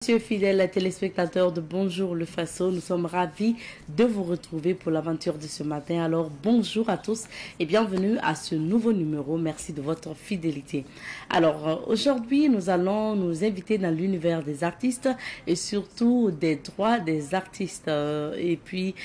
Monsieur fidèles téléspectateurs de Bonjour le Faso, nous sommes ravis de vous retrouver pour l'aventure de ce matin. Alors bonjour à tous et bienvenue à ce nouveau numéro. Merci de votre fidélité. Alors aujourd'hui nous allons nous inviter dans l'univers des artistes et surtout des droits des artistes. Et puis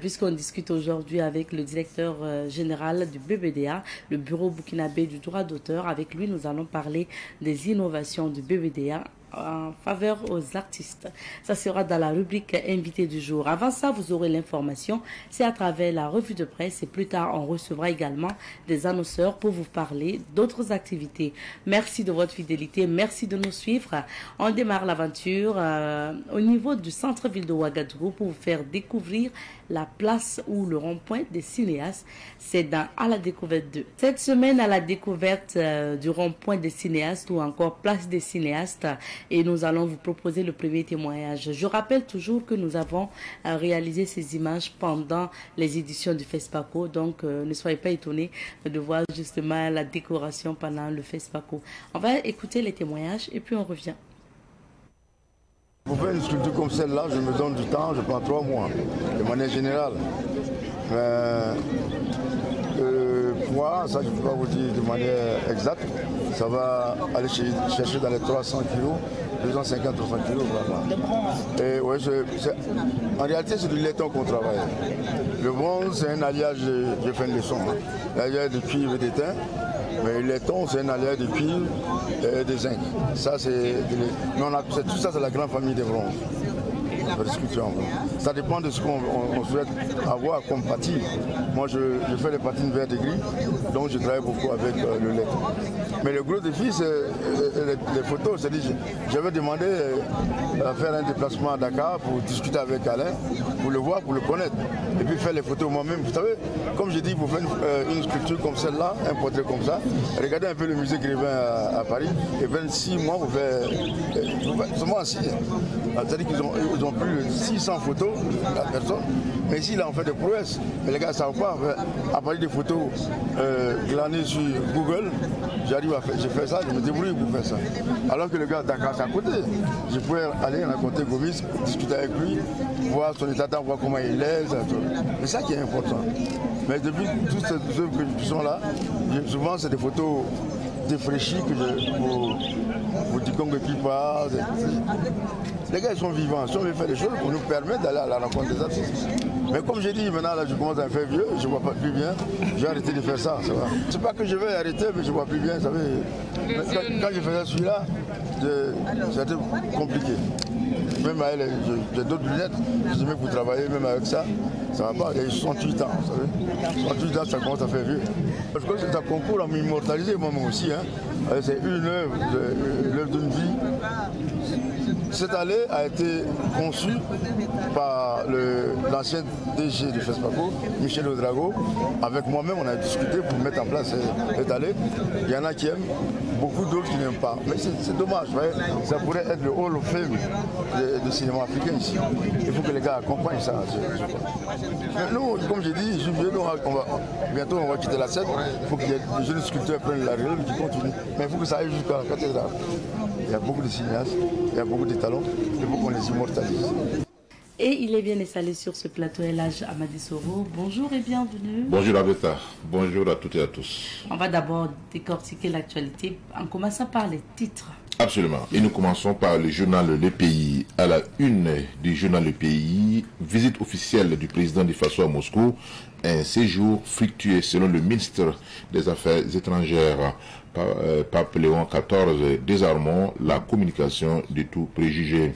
puisqu'on discute aujourd'hui avec le directeur général du BBDA, le Bureau burkinabé du droit d'auteur, avec lui nous allons parler des innovations du BBDA en faveur aux artistes. Ça sera dans la rubrique invité du jour. Avant ça, vous aurez l'information. C'est à travers la revue de presse et plus tard, on recevra également des annonceurs pour vous parler d'autres activités. Merci de votre fidélité. Merci de nous suivre. On démarre l'aventure au niveau du centre-ville de Ouagadougou pour vous faire découvrir la place ou le rond-point des cinéastes. C'est dans À la découverte 2. Cette semaine, à la découverte du rond-point des cinéastes ou encore place des cinéastes, et nous allons vous proposer le premier témoignage. Je rappelle toujours que nous avons réalisé ces images pendant les éditions du FESPACO, donc ne soyez pas étonnés de voir justement la décoration pendant le FESPACO. On va écouter les témoignages et puis on revient. Pour faire une sculpture comme celle-là, je me donne du temps, je prends 3 mois, de manière générale. Poids, ça je ne peux pas vous dire de manière exacte, ça va aller chercher dans les 300 kg, 250-300 kg vraiment. Et ouais, en réalité c'est du laiton qu'on travaille. Le bronze c'est un alliage, j'ai fait une leçon, l'alliage de cuivre et d'étain. Mais le laiton, c'est un alliage de cuivre et de zinc. Ça, tout ça, c'est la grande famille des bronzes. Ça dépend de ce qu'on souhaite avoir comme patine. Moi, je fais les patines vert et gris, donc je travaille beaucoup avec le laiton. Mais le gros défi, c'est les photos. C'est-à-dire, j'avais demandé à faire un déplacement à Dakar pour discuter avec Alain, pour le voir, pour le connaître, et puis faire les photos moi-même. Vous savez, comme j'ai dit, vous faites une sculpture comme celle-là, un portrait comme ça. Regardez un peu le musée Grévin à Paris, et 26 mois, vous faites seulement assis. C'est-à-dire qu'ils ont plus de 600 photos de la personne. Mais ici, là, on fait des prouesses. Mais les gars ne savent pas. À partir des photos glanées sur Google, j'ai fait ça, je me débrouille pour faire ça. Alors que le gars Dakar, c'est à côté. Je pouvais aller rencontrer Gomis, discuter avec lui, voir son état d'âme, voir comment il est. C'est ça qui est important. Mais depuis toutes ces œuvres qui sont là, souvent, c'est des photos défraîchies pour Dikongo Pipa. Les gars, ils sont vivants. Si on veut faire des choses, on nous permet d'aller à la rencontre des artistes. Mais comme j'ai dit, maintenant, là, je commence à me faire vieux, je ne vois pas plus bien. J'ai arrêté de faire ça. C'est pas que je vais arrêter, mais je ne vois plus bien. Vous savez. Quand je faisais celui-là, c'était compliqué. Même à elle, j'ai d'autres lunettes. Je dis, mais pour travailler, même avec ça, ça va pas. J'ai 68 ans, vous savez. 68 ans, ça commence à faire vieux. Je crois que c'est un concours à m'immortaliser, moi-même aussi. Hein. C'est une œuvre d'une vie. Cette allée a été conçue par l'ancien DG de FESPACO, Michel Odrago. Avec moi-même, on a discuté pour mettre en place cette allée. Il y en a qui aiment, beaucoup d'autres qui n'aiment pas. Mais c'est dommage, ça pourrait être le Hall of Fame du cinéma africain ici. Il faut que les gars accompagnent ça. Mais nous, comme j'ai dit, je suis vieux, bientôt on va quitter la scène. Il faut que les jeunes sculpteurs prennent la relève et qu'ils continuent. Mais il faut que ça aille jusqu'à la cathédrale. Il y a beaucoup de cinéastes, il y a beaucoup de talents, il faut qu'on les immortalise. Et il est bien installé sur ce plateau, Elhadj Amadi Soro. Bonjour et bienvenue. Bonjour Abeta, bonjour à toutes et à tous. On va d'abord décortiquer l'actualité en commençant par les titres. Absolument. Et nous commençons par le journal Le Pays. À la une du journal Le Pays, visite officielle du président du Faso à Moscou, un séjour fructueux selon le ministre des Affaires étrangères. Pape Léon XIV, désarmant la communication de tout préjugé.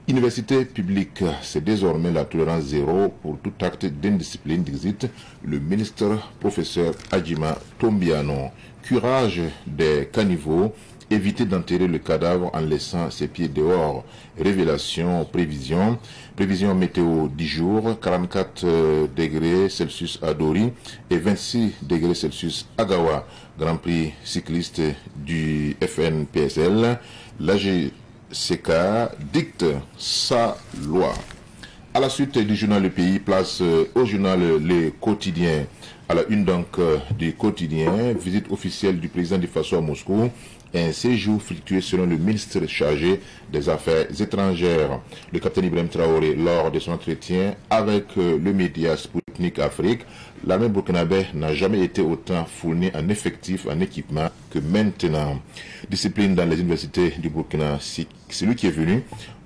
Université publique, c'est désormais la tolérance zéro pour tout acte d'indiscipline, dit le ministre professeur Adjima Tombiano. Curage des caniveaux, éviter d'enterrer le cadavre en laissant ses pieds dehors. Révélation, prévision. Prévision météo 10 jours, 44 degrés Celsius à Dori et 26 degrés Celsius à Gawa. Grand Prix cycliste du FNPSL. L'AGCK dicte sa loi. À la suite du journal Le Pays, place au journal Le Quotidien. À la une donc du quotidien, visite officielle du président du Faso à Moscou, un séjour fructueux selon le ministre chargé des Affaires étrangères. Le capitaine Ibrahim Traoré, lors de son entretien avec le média Sputnik Afrique, l'armée burkinabé n'a jamais été autant fournie en effectif, en équipement que maintenant. Discipline dans les universités du Burkina, celui qui est venu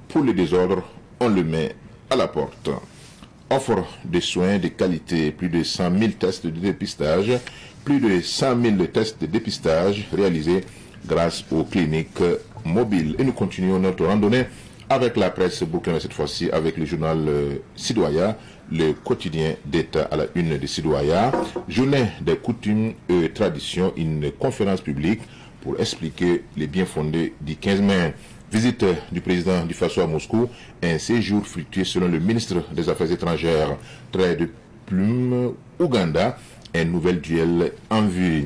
pour le désordre, on le met à la porte. Offre de soins de qualité, plus de 100 000 tests de dépistage, plus de 100 000 tests de dépistage réalisés grâce aux cliniques mobiles. Et nous continuons notre randonnée avec la presse burkinabé cette fois-ci, avec le journal Sidoya, le quotidien d'État à la une de Sidoya. Journée des coutumes et traditions, une conférence publique pour expliquer les bien fondés du 15 mai. Visite du président du Faso à Moscou, un séjour fructueux selon le ministre des Affaires étrangères. Trait de plume, Ouganda, un nouvel duel en vue.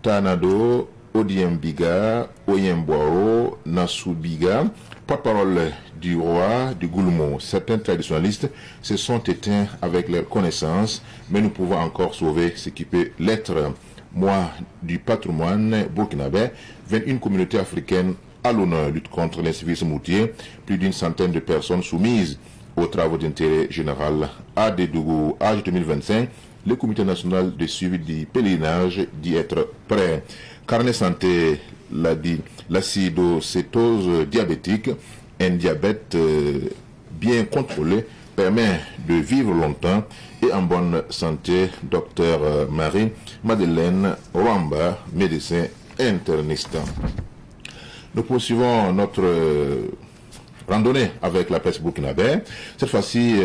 Tanado, Odiembiga, Oyemboaro, Nasubiga, porte-parole du roi du Goulmo. Certains traditionnalistes se sont éteints avec leurs connaissances, mais nous pouvons encore sauver ce qui peut l'être. Mois du patrimoine burkinabé, 21 communautés africaines à l'honneur, lutte contre l'incivisme routier, plus d'une centaine de personnes soumises aux travaux d'intérêt général à Dédougou, âge 2025, le comité national de suivi du pèlerinage dit être prêt. Carnet santé l'a dit, l'acidocétose diabétique, un diabète bien contrôlé, permet de vivre longtemps et en bonne santé. Docteur Marie-Madeleine Rwamba, médecin interniste. Nous poursuivons notre randonnée avec la presse burkinabé, cette fois-ci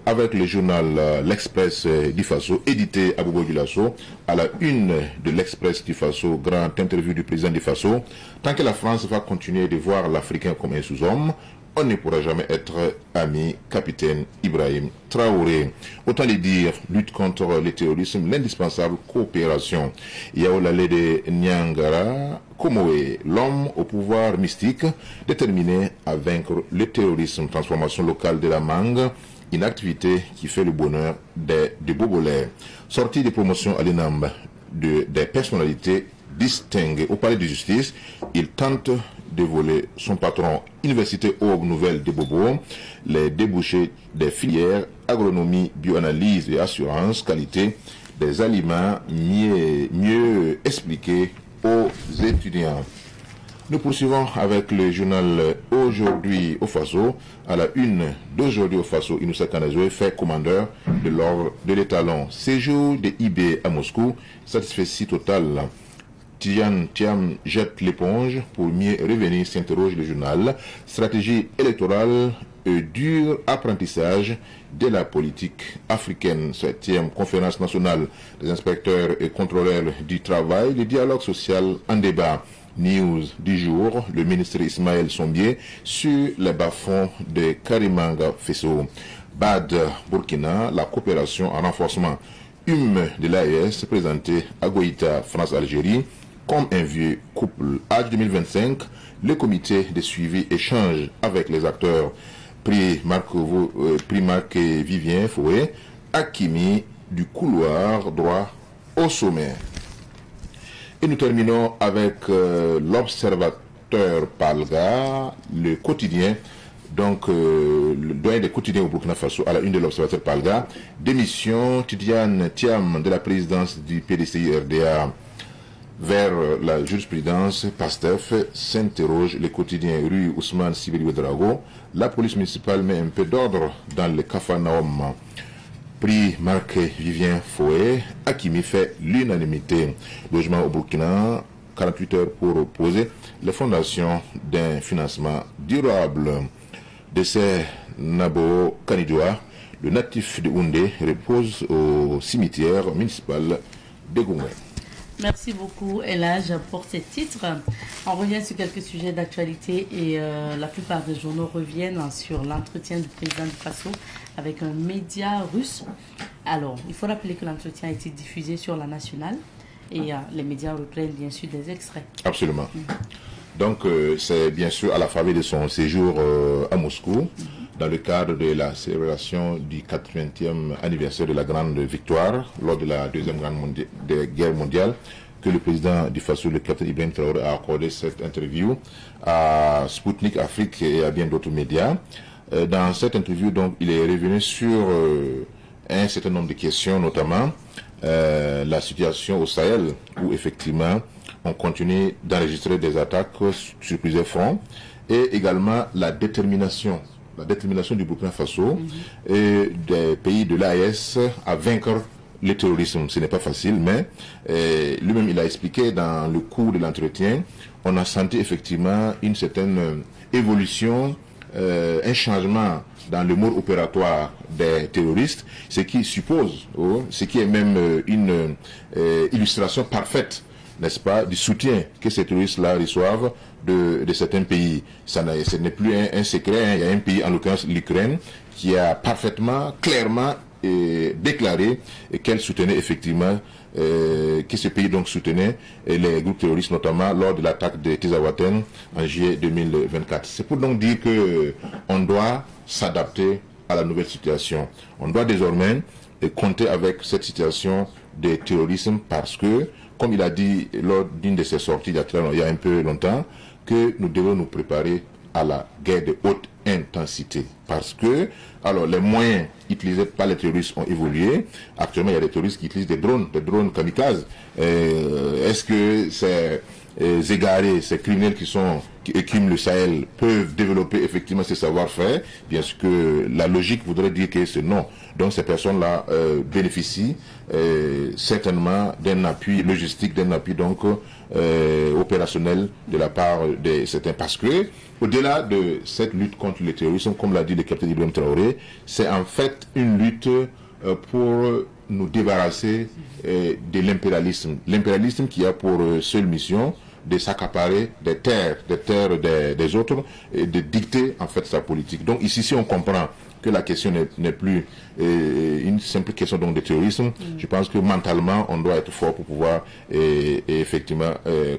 avec le journal L'Express du Faso, édité à Bobo Dioulasso, à la une de l'Express du Faso, grande interview du président du Faso. Tant que la France va continuer de voir l'Africain comme un sous-homme, on ne pourra jamais être ami, capitaine Ibrahim Traoré. Autant le dire, lutte contre le terrorisme, l'indispensable coopération. Yaolale de Nyangara, Komoé, l'homme au pouvoir mystique, déterminé à vaincre le terrorisme, transformation locale de la mangue, une activité qui fait le bonheur des Bobolais. Sortie de promotion à l'INAM des personnalités distinguées au palais de justice, il tente de voler son patron. Université Aube Nouvelle de Bobo, les débouchés des filières agronomie, bioanalyse et assurance qualité des aliments mieux expliqués aux étudiants. Nous poursuivons avec le journal Aujourd'hui au Faso. À la une d'Aujourd'hui au Faso, Inoussa Kanazoé fait commandeur de l'ordre de l'étalon. Séjour de IB à Moscou, satisfait total. Tiam jette l'éponge pour mieux revenir, s'interroge le journal. Stratégie électorale et dur apprentissage de la politique africaine. 7e conférence nationale des inspecteurs et contrôleurs du travail, le dialogue social en débat. News du jour, le ministre Ismaël Sombier sur les bas-fonds de Karimanga Fesso. BAD Burkina, la coopération en renforcement. De l'AES présenté à Goïta, France-Algérie. Comme un vieux couple, âge 2025, le comité de suivi échange avec les acteurs. Prix Marc et Vivien Fouet, Hakimi du couloir droit au sommet. Et nous terminons avec l'Observateur Palga, le quotidien, donc le doyen des quotidiens au Burkina Faso, à la une de l'Observateur Palga, démission Tidiane Thiam de la présidence du PDCI-RDA. Vers la jurisprudence, PASTEF s'interroge les quotidiens rue Ousmane Sibiri Ouedraogo. La police municipale met un peu d'ordre dans le Capharnaüm. Prix Marc Vivien Fouet, Hakimi fait l'unanimité. Logement au Burkina, 48 heures pour opposer les fondations d'un financement durable. Décès Nabo Kanidjoa, le natif de Houndé, repose au cimetière municipal de Goumé. Merci beaucoup, Elage, pour ces titres. On revient sur quelques sujets d'actualité et la plupart des journaux reviennent sur l'entretien du président du Faso avec un média russe. Alors, il faut rappeler que l'entretien a été diffusé sur la nationale et les médias reprennent bien sûr des extraits. Absolument. Donc, c'est bien sûr à la faveur de son séjour à Moscou, dans le cadre de la célébration du 80e anniversaire de la grande victoire lors de la Deuxième Guerre mondiale, que le président du Faso, le capitaine Ibrahim Traoré, a accordé cette interview à Sputnik Afrique et à bien d'autres médias. Dans cette interview, donc, il est revenu sur un certain nombre de questions, notamment la situation au Sahel, où effectivement on continue d'enregistrer des attaques sur plusieurs fronts, et également la détermination du Burkina Faso et des pays de l'AES à vaincre le terrorisme. Ce n'est pas facile, mais lui-même il a expliqué dans le cours de l'entretien, on a senti effectivement une certaine évolution, un changement dans le mode opératoire des terroristes, ce qui suppose, ce qui est même une illustration parfaite, n'est-ce pas, du soutien que ces terroristes-là reçoivent de certains pays. Ce n'est plus un secret, il y a un pays, en l'occurrence l'Ukraine, qui a parfaitement, clairement déclaré qu'elle soutenait effectivement, que ce pays donc soutenait les groupes terroristes, notamment lors de l'attaque de Tizawaten en juillet 2024. C'est pour donc dire que on doit s'adapter à la nouvelle situation. On doit désormais compter avec cette situation de terrorisme parce que, comme il a dit lors d'une de ses sorties il y a un peu longtemps, que nous devons nous préparer à la guerre de haute intensité. Parce que, alors, les moyens utilisés par les terroristes ont évolué. Actuellement, il y a des terroristes qui utilisent des drones kamikazes. Est-ce que ces égarés, ces criminels qui écument le Sahel peuvent développer effectivement ces savoir-faire? Bien sûr que la logique voudrait dire que c'est non. Donc ces personnes-là bénéficient certainement d'un appui logistique, d'un appui donc opérationnel de la part de certains. Parce que au-delà de cette lutte contre le terrorisme, comme l'a dit le capitaine Ibrahim Traoré, c'est en fait une lutte pour nous débarrasser de l'impérialisme. L'impérialisme qui a pour seule mission de s'accaparer des terres des autres et de dicter en fait sa politique. Donc ici, si on comprend que la question n'est plus une simple question donc de terrorisme, je pense que mentalement, on doit être fort pour pouvoir effectivement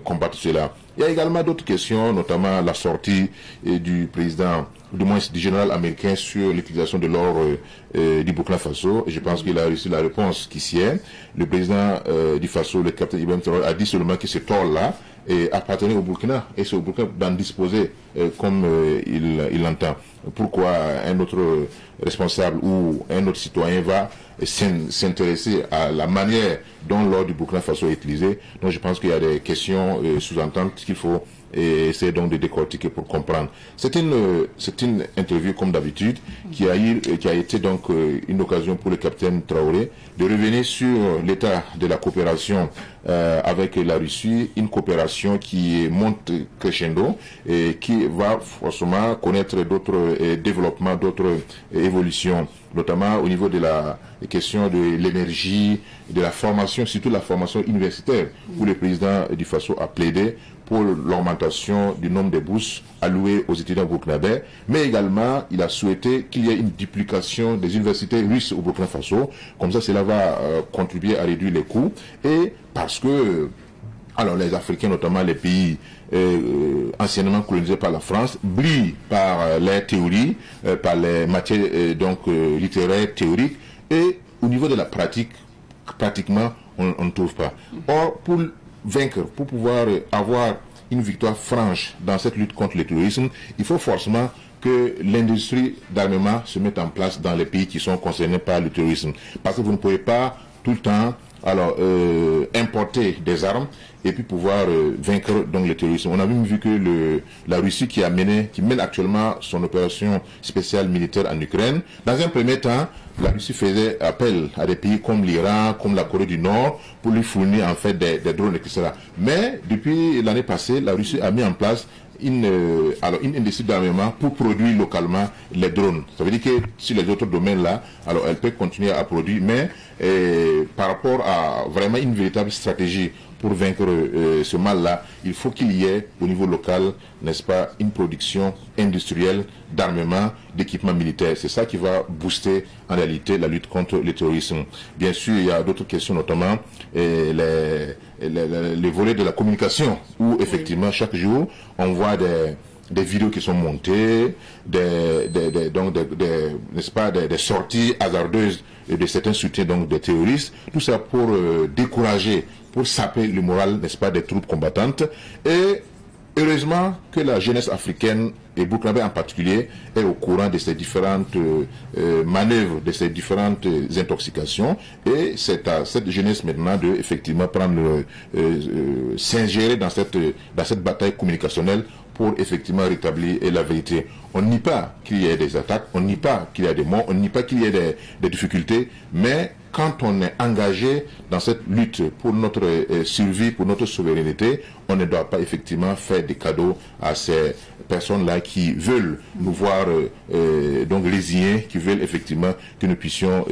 combattre cela. Il y a également d'autres questions, notamment la sortie du président, du moins du général américain sur l'utilisation de l'or du Burkina Faso. Je pense qu'il a reçu la réponse qui s'y est. Le président du Faso, le capitaine Ibrahim Traoré, a dit seulement que ce or-là appartenait au Burkina et c'est au Burkina d'en disposer comme il l'entend. Pourquoi un autre responsable ou un autre citoyen va s'intéresser à la manière dont l'or du Burkina Faso est utilisé? Donc je pense qu'il y a des questions sous-ententes qu'il faut essayer donc de décortiquer pour comprendre. C'est une interview comme d'habitude qui a été donc une occasion pour le capitaine Traoré de revenir sur l'état de la coopération avec la Russie, une coopération qui monte crescendo et qui va forcément connaître d'autres développements, d'autres évolutions, notamment au niveau de la question de l'énergie, de la formation, surtout la formation universitaire, où le président du Faso a plaidé pour l'augmentation du nombre de bourses allouées aux étudiants burkinabés, mais également il a souhaité qu'il y ait une duplication des universités russes au Burkina Faso, comme ça cela va contribuer à réduire les coûts, et parce que alors les Africains, notamment les pays anciennement colonisés par la France, brillent par les théories, par les matières littéraires, théoriques, et au niveau de la pratique, pratiquement on ne trouve pas. Or, pour vaincre, pour pouvoir avoir une victoire franche dans cette lutte contre le terrorisme, il faut forcément que l'industrie d'armement se mette en place dans les pays qui sont concernés par le terrorisme. Parce que vous ne pouvez pas tout le temps importer des armes et puis pouvoir vaincre donc le terrorisme. On a même vu que la Russie qui mène actuellement son opération spéciale militaire en Ukraine, dans un premier temps, la Russie faisait appel à des pays comme l'Iran, comme la Corée du Nord, pour lui fournir en fait des drones, etc. Mais depuis l'année passée, la Russie a mis en place une industrie d'armement pour produire localement les drones. Ça veut dire que sur les autres domaines-là, alors elle peut continuer à produire, mais par rapport à vraiment une véritable stratégie pour vaincre ce mal-là, il faut qu'il y ait au niveau local, n'est-ce pas, une production industrielle d'armement, d'équipement militaire. C'est ça qui va booster en réalité la lutte contre le terrorisme. Bien sûr, il y a d'autres questions, notamment les volets de la communication, où effectivement chaque jour on voit des vidéos qui sont montées, n'est-ce pas, des sorties hasardeuses de certains soutiens donc des terroristes, tout ça pour décourager, pour saper le moral, n'est-ce pas, des troupes combattantes. Et heureusement que la jeunesse africaine, et Burkinabé en particulier, est au courant de ces différentes manœuvres, de ces différentes intoxications, et c'est à cette jeunesse maintenant de effectivement prendre, s'ingérer dans cette bataille communicationnelle pour effectivement rétablir la vérité. On nie pas qu'il y ait des attaques, on nie pas qu'il y ait des morts, on nie pas qu'il y ait des difficultés, mais quand on est engagé dans cette lutte pour notre survie, pour notre souveraineté, on ne doit pas effectivement faire des cadeaux à ces personnes-là qui veulent nous voir donc lésiens, qui veulent effectivement que nous puissions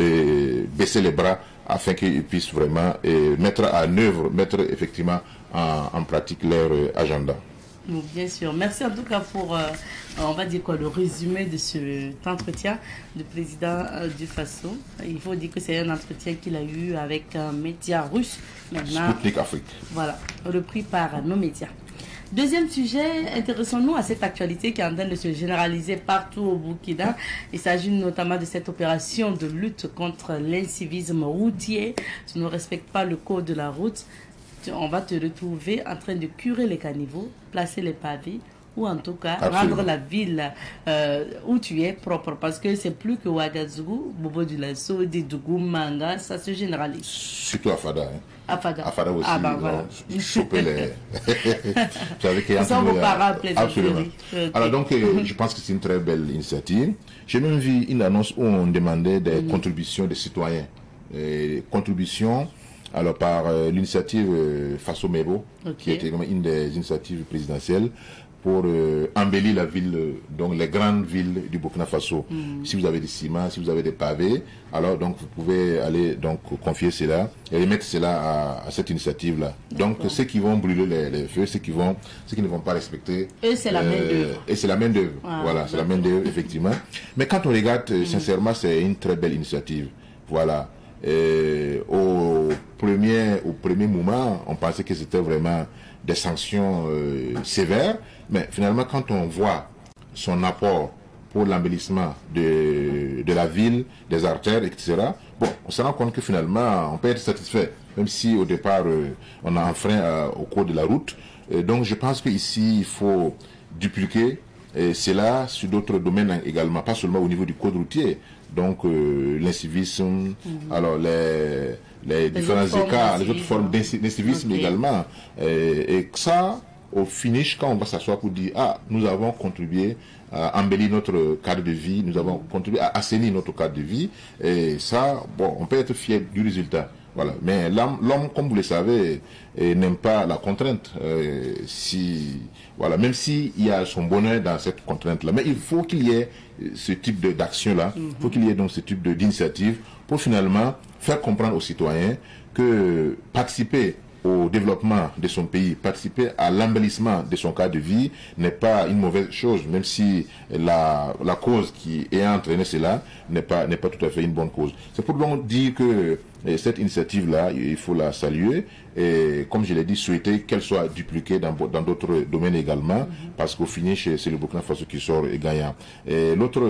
baisser les bras afin qu'ils puissent vraiment mettre en œuvre, mettre effectivement en pratique leur agenda. Bien sûr. Merci en tout cas pour, on va dire quoi, le résumé de cet entretien du président du Faso. Il faut dire que c'est un entretien qu'il a eu avec un média russe. Maintenant, Sputnik Afrique. Voilà, repris par nos médias. Deuxième sujet, intéressons-nous à cette actualité qui est en train de se généraliser partout au Burkina. Il s'agit notamment de cette opération de lutte contre l'incivisme routier. Tu ne respectes pas le code de la route, on va te retrouver en train de curer les caniveaux, placer les pavés ou en tout cas rendre la ville où tu es propre. Parce que c'est plus que Ouagadougou, Bobo du Lasso, Dédougou, Manga, ça se généralise. Surtout à Fada. Hein. À Fada. À Fada aussi. Ah bah voilà. Choper les... Vous savez qu'il y a vos parents absolument. Okay. Alors donc, je pense que c'est une très belle initiative. J'ai même vu une annonce où on demandait des contributions des citoyens. Contributions... Alors par l'initiative Faso Mebo, qui était une des initiatives présidentielles pour embellir la ville, donc les grandes villes du Burkina Faso. Si vous avez des ciments, si vous avez des pavés, alors donc vous pouvez aller donc confier cela et remettre cela à cette initiative-là. Donc ceux qui vont brûler les feux, ceux qui ne vont pas respecter. Et c'est la main d'œuvre. Et c'est la main d'œuvre. Voilà, c'est la main d'œuvre effectivement. Mais quand on regarde sincèrement, c'est une très belle initiative. Voilà. Au premier moment, on pensait que c'était vraiment des sanctions sévères, mais finalement, quand on voit son apport pour l'embellissement de la ville, des artères, etc., bon, on se rend compte que finalement, on peut être satisfait, même si au départ, on a un frein au cours de la route. Donc, je pense qu'ici, il faut dupliquer cela sur d'autres domaines également, pas seulement au niveau du code routier. Donc, l'incivisme, alors les différents écarts, les autres formes d'incivisme également. Et ça, au finish, quand on va s'asseoir pour dire, ah, nous avons contribué à embellir notre cadre de vie, nous avons contribué à assainir notre cadre de vie, et ça, bon, on peut être fier du résultat. Voilà. Mais l'homme, comme vous le savez, n'aime pas la contrainte. Voilà, même s'il y a son bonheur dans cette contrainte-là. Mais il faut qu'il y ait ce type d'action-là, il faut qu'il y ait donc ce type d'initiative pour finalement faire comprendre aux citoyens que participer au développement de son pays, participer à l'embellissement de son cadre de vie n'est pas une mauvaise chose, même si la cause qui est entraînée cela n'est pas tout à fait une bonne cause. C'est pour donc dire que cette initiative-là, il faut la saluer et, comme je l'ai dit, souhaiter qu'elle soit dupliquée dans d'autres domaines également, parce qu'au finish, c'est le Burkina Faso qui sort gagnant. Et l'autre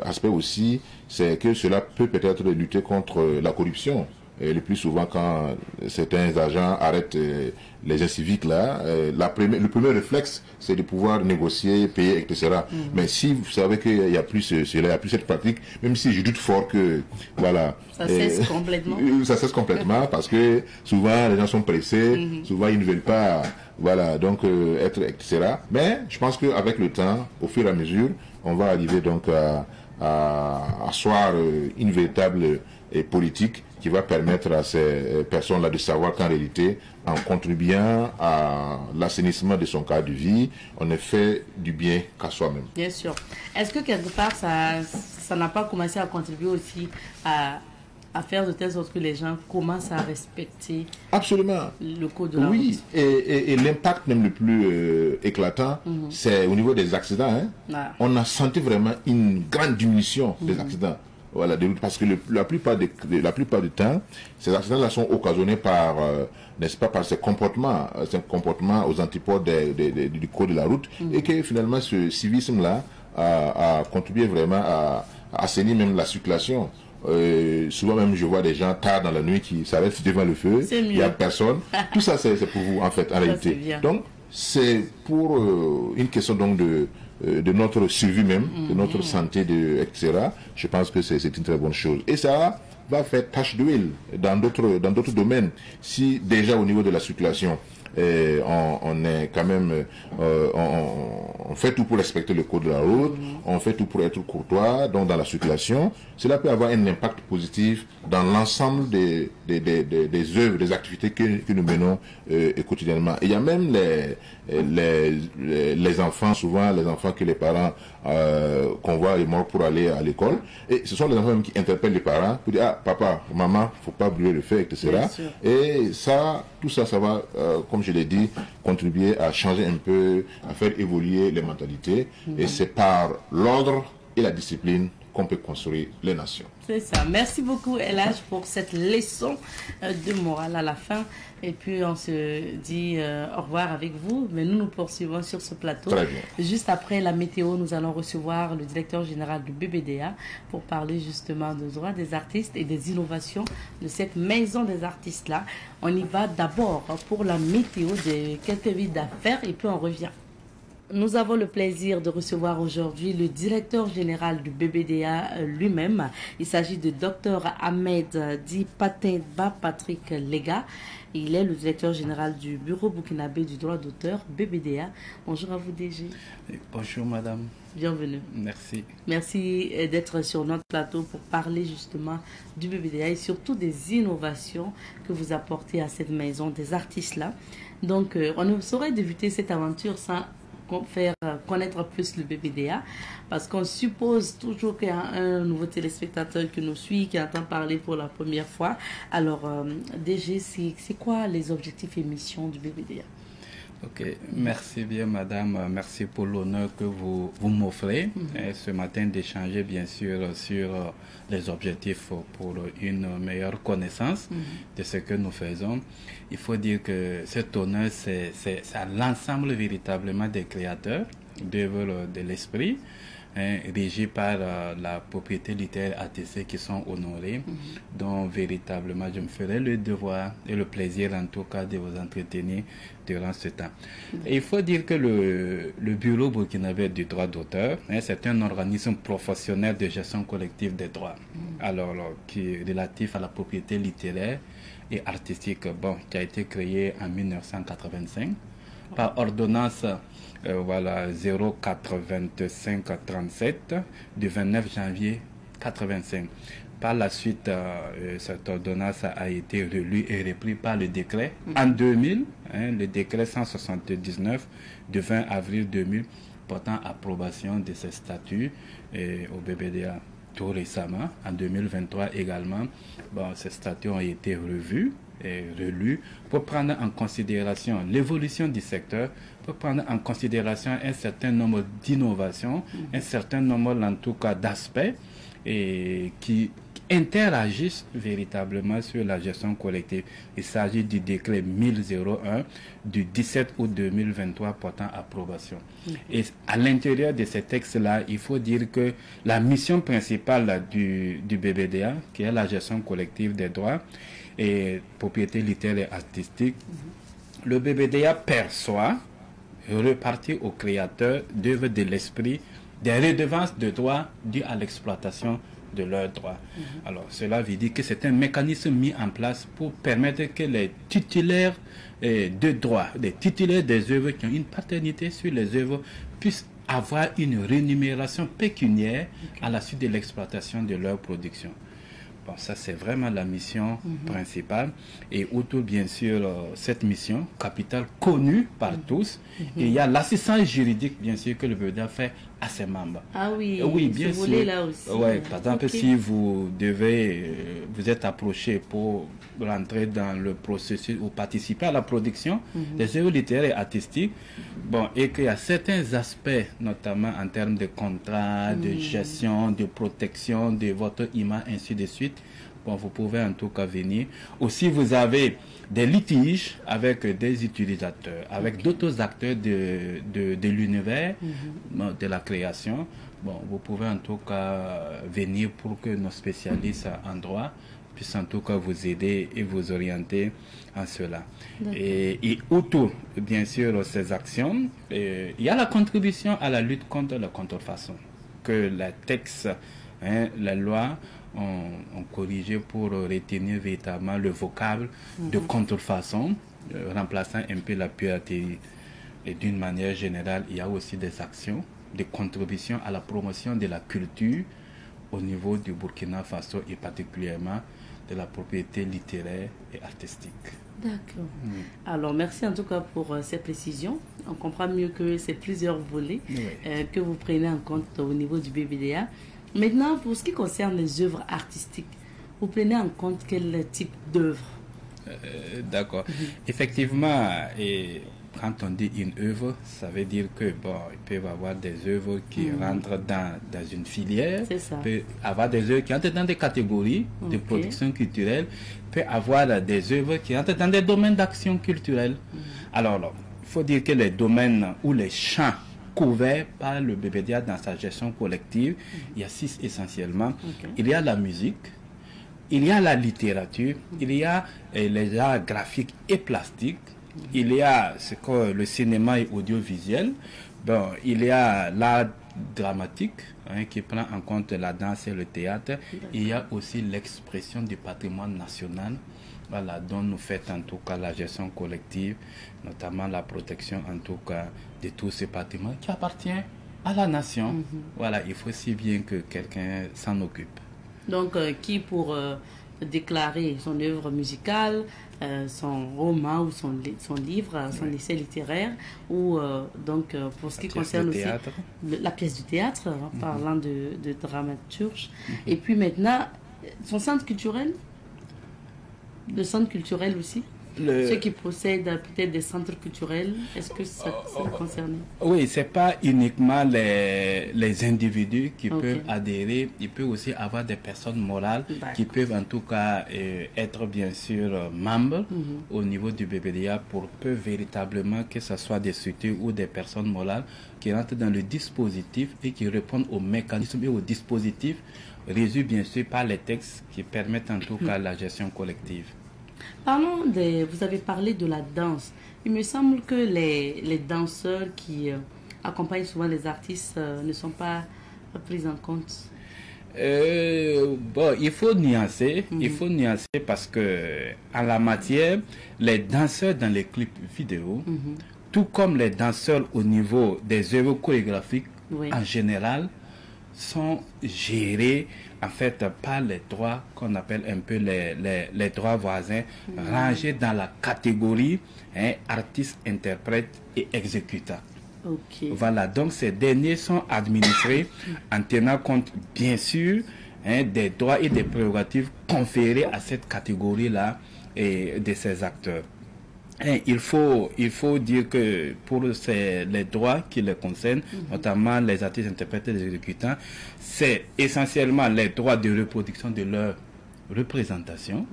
aspect aussi, c'est que cela peut peut-être lutter contre la corruption. Et le plus souvent, quand certains agents arrêtent les inciviques là, le premier réflexe, c'est de pouvoir négocier, payer, etc. Mais si vous savez qu'il n'y a plus cela, il n'y a plus cette pratique, même si je doute fort que, voilà. Ça cesse complètement. Ça cesse complètement parce que souvent les gens sont pressés, souvent ils ne veulent pas, voilà, donc être, etc. Mais je pense qu'avec le temps, au fur et à mesure, on va arriver donc à asseoir une véritable politique qui va permettre à ces personnes-là de savoir qu'en réalité, en contribuant à l'assainissement de son cadre de vie, on ne fait du bien qu'à soi-même. Bien sûr. Est-ce que quelque part, ça n'a pas commencé à contribuer aussi à faire de telle sorte que les gens commencent à respecter absolument le code de la route? Oui, et l'impact même le plus éclatant, c'est au niveau des accidents. Hein. On a senti vraiment une grande diminution des accidents. voilà, parce que la plupart du temps, ces accidents-là sont occasionnés par, n'est-ce pas, par ces comportements aux antipodes du code de la route, et que finalement ce civisme-là a contribué vraiment à assainir même la circulation. Souvent même je vois des gens tard dans la nuit qui s'arrêtent devant le feu, il n'y a personne. Tout ça c'est pour vous en fait, en réalité. Donc c'est pour une question donc de notre survie même, de notre santé, etc. Je pense que c'est une très bonne chose. Et ça va faire tache d'huile dans d'autres domaines. Si déjà au niveau de la circulation, on est quand même, on fait tout pour respecter le code de la route, on fait tout pour être courtois, donc dans la circulation, cela peut avoir un impact positif dans l'ensemble des œuvres, des activités que nous menons quotidiennement. Et il y a même les enfants, souvent les enfants que les parents convoient les morts pour aller à l'école, et ce sont les enfants même qui interpellent les parents pour dire, ah papa, maman, faut pas brûler le feu, etc. Et ça, tout ça, ça va, comme je l'ai dit, contribuer à changer un peu, à faire évoluer les mentalités. Et c'est par l'ordre et la discipline qu'on peut construire les nations. C'est ça. Merci beaucoup, Elhaj, pour cette leçon de morale à la fin. Et puis, on se dit au revoir avec vous. Mais nous poursuivons sur ce plateau. Très bien. Juste après la météo, nous allons recevoir le directeur général du BBDA pour parler justement des droits des artistes et des innovations de cette maison des artistes-là. On y va d'abord pour la météo de quelques vies d'affaires et puis on revient. Nous avons le plaisir de recevoir aujourd'hui le directeur général du BBDA lui-même. Il s'agit de Dr Ahmed Di Patenba Patrick Lega. Il est le directeur général du bureau burkinabé du droit d'auteur, BBDA. Bonjour à vous, DG. Bonjour, madame. Bienvenue. Merci. Merci d'être sur notre plateau pour parler justement du BBDA et surtout des innovations que vous apportez à cette maison des artistes-là. Donc, on ne saurait débuter cette aventure sans faire connaître plus le BBDA, parce qu'on suppose toujours qu'il y a un nouveau téléspectateur qui nous suit, qui entend parler pour la première fois. Alors, DG, c'est quoi les objectifs et missions du BBDA? Ok, merci bien madame, merci pour l'honneur que vous m'offrez ce matin d'échanger bien sûr sur les objectifs pour une meilleure connaissance de ce que nous faisons. Il faut dire que cet honneur c'est à l'ensemble véritablement des créateurs d'œuvres de l'esprit, régis par la propriété littéraire ATC qui sont honorés, dont véritablement je me ferai le devoir et le plaisir en tout cas de vous entretenir durant ce temps. Et il faut dire que le bureau burkinabé du droit d'auteur, c'est un organisme professionnel de gestion collective des droits, alors qui est relatif à la propriété littéraire et artistique, qui a été créé en 1985 par ordonnance voilà 08537 du 29 janvier 85. Par la suite, cette ordonnance a été relue et reprise par le décret en 2000, le décret 179 du 20 avril 2000 portant approbation de ces statuts au BBDA. Tout récemment, en 2023 également, ces statuts ont été revus et relus pour prendre en considération l'évolution du secteur, pour prendre en considération un certain nombre d'innovations, un certain nombre en tout cas d'aspects et qui interagissent véritablement sur la gestion collective. Il s'agit du décret 1001 du 17 août 2023 portant approbation. Et à l'intérieur de ces textes-là, il faut dire que la mission principale du BBDA, qui est la gestion collective des droits et propriété littéraire et artistique, le BBDA perçoit, repartit aux créateurs d'œuvres de l'esprit, des redevances de droits dues à l'exploitation de leurs droits. Alors, cela veut dire que c'est un mécanisme mis en place pour permettre que les titulaires de droits, les titulaires des œuvres qui ont une paternité sur les œuvres puissent avoir une rémunération pécuniaire à la suite de l'exploitation de leur production. Bon, ça, c'est vraiment la mission principale. Et autour, bien sûr, cette mission capitale connue par tous, il y a l'assistance juridique, bien sûr, que le BBDA fait à ses membres. Ah oui, oui, bien sûr. Là aussi. Ouais, par exemple, si vous devez, vous êtes approché pour rentrer dans le processus ou participer à la production des œuvres littéraires et artistiques, bon, et qu'il y a certains aspects, notamment en termes de contrat, de gestion, de protection de votre image, ainsi de suite, bon, vous pouvez en tout cas venir. Aussi, vous avez des litiges avec des utilisateurs, avec d'autres acteurs de l'univers, de la création. Bon, vous pouvez en tout cas venir pour que nos spécialistes en droit puissent en tout cas vous aider et vous orienter en cela. Et autour, bien sûr, ces actions, il y a la contribution à la lutte contre la contrefaçon, que les textes, la loi, ont corrigé pour retenir véritablement le vocable de contrefaçon, remplaçant un peu la piraterie. Et d'une manière générale, il y a aussi des actions de contribution à la promotion de la culture au niveau du Burkina Faso et particulièrement de la propriété littéraire et artistique. D'accord. Alors, merci en tout cas pour ces précisions. On comprend mieux que c'est plusieurs volets que vous prenez en compte au niveau du BBDA. Maintenant, pour ce qui concerne les œuvres artistiques, vous prenez en compte quel type d'œuvre? D'accord. Effectivement, et quand on dit une œuvre, ça veut dire que bon, il peut y avoir des œuvres qui rentrent dans une filière, il peut y avoir des œuvres qui entrent dans des catégories de production culturelle, il peut y avoir des œuvres qui entrent dans des domaines d'action culturelle. Alors, il faut dire que les domaines ou les champs couverts par le BBDA dans sa gestion collective, il y a 6 essentiellement. Il y a la musique, il y a la littérature, il y a les arts graphiques et plastiques, il y a le cinéma et audiovisuel, bon, il y a l'art dramatique qui prend en compte la danse et le théâtre. Il y a aussi l'expression du patrimoine national, voilà, dont nous faisons en tout cas la gestion collective, notamment la protection en tout cas de tous ces patrimoines qui appartiennent à la nation. Voilà, il faut si bien que quelqu'un s'en occupe. Donc, qui pour déclarer son œuvre musicale, son roman ou son livre, son essai littéraire, ou donc pour ce qui concerne aussi la pièce du théâtre, en parlant de dramaturge. Et puis maintenant, son centre culturel, le centre culturel aussi, ceux qui possèdent peut-être des centres culturels, est-ce que ça concerne? Oui, ce n'est pas uniquement les individus qui peuvent adhérer, il peut aussi avoir des personnes morales qui peuvent en tout cas être bien sûr membres au niveau du BBDA pour peu véritablement que ce soit des structures ou des personnes morales qui rentrent dans le dispositif et qui répondent aux mécanismes et aux dispositifs résus bien sûr par les textes qui permettent en tout cas la gestion collective. Parlons vous avez parlé de la danse. Il me semble que les danseurs qui accompagnent souvent les artistes ne sont pas pris en compte. Bon, il faut nuancer. Il faut nuancer parce que en la matière, les danseurs dans les clips vidéo, tout comme les danseurs au niveau des œuvres chorégraphiques en général, sont gérés en fait par les droits qu'on appelle un peu les droits voisins, rangés dans la catégorie artistes, interprètes et exécutants. Voilà, donc ces derniers sont administrés en tenant compte bien sûr des droits et des prérogatives conférées à cette catégorie-là et de ces acteurs. Il faut dire que pour les droits qui les concernent, notamment les artistes, interprètes et les exécutants, c'est essentiellement les droits de reproduction de leur représentation.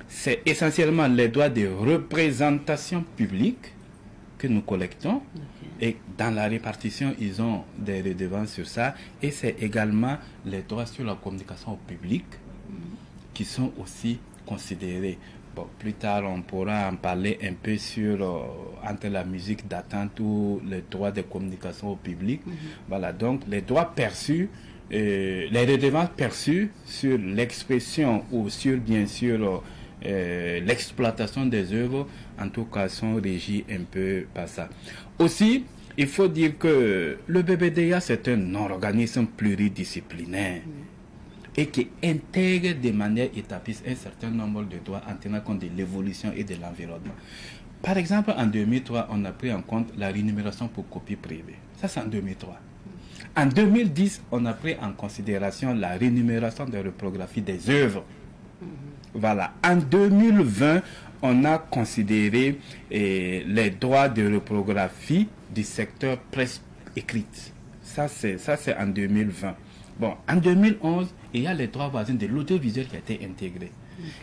C'est essentiellement les droits de représentation publique que nous collectons. Et dans la répartition, ils ont des redevances sur ça. Et c'est également les droits sur la communication au public qui sont aussi considérés. Bon, plus tard, on pourra en parler un peu sur entre la musique d'attente ou les droits de communication au public. Voilà, donc les droits perçus, les redevances perçues sur l'expression ou sur, bien sûr, l'exploitation des œuvres, en tout cas, sont régies un peu par ça. Aussi, il faut dire que le BBDA, c'est un organisme pluridisciplinaire. et qui intègre de manière établie un certain nombre de droits en tenant compte de l'évolution et de l'environnement. Par exemple, en 2003, on a pris en compte la rémunération pour copie privée. Ça, c'est en 2003. En 2010, on a pris en considération la rémunération de reprographie des œuvres. Voilà. En 2020, on a considéré les droits de reprographie du secteur presse écrite. Ça, c'est en 2020. Bon, en 2011, il y a les droits voisins de l'audiovisuel qui a été intégré.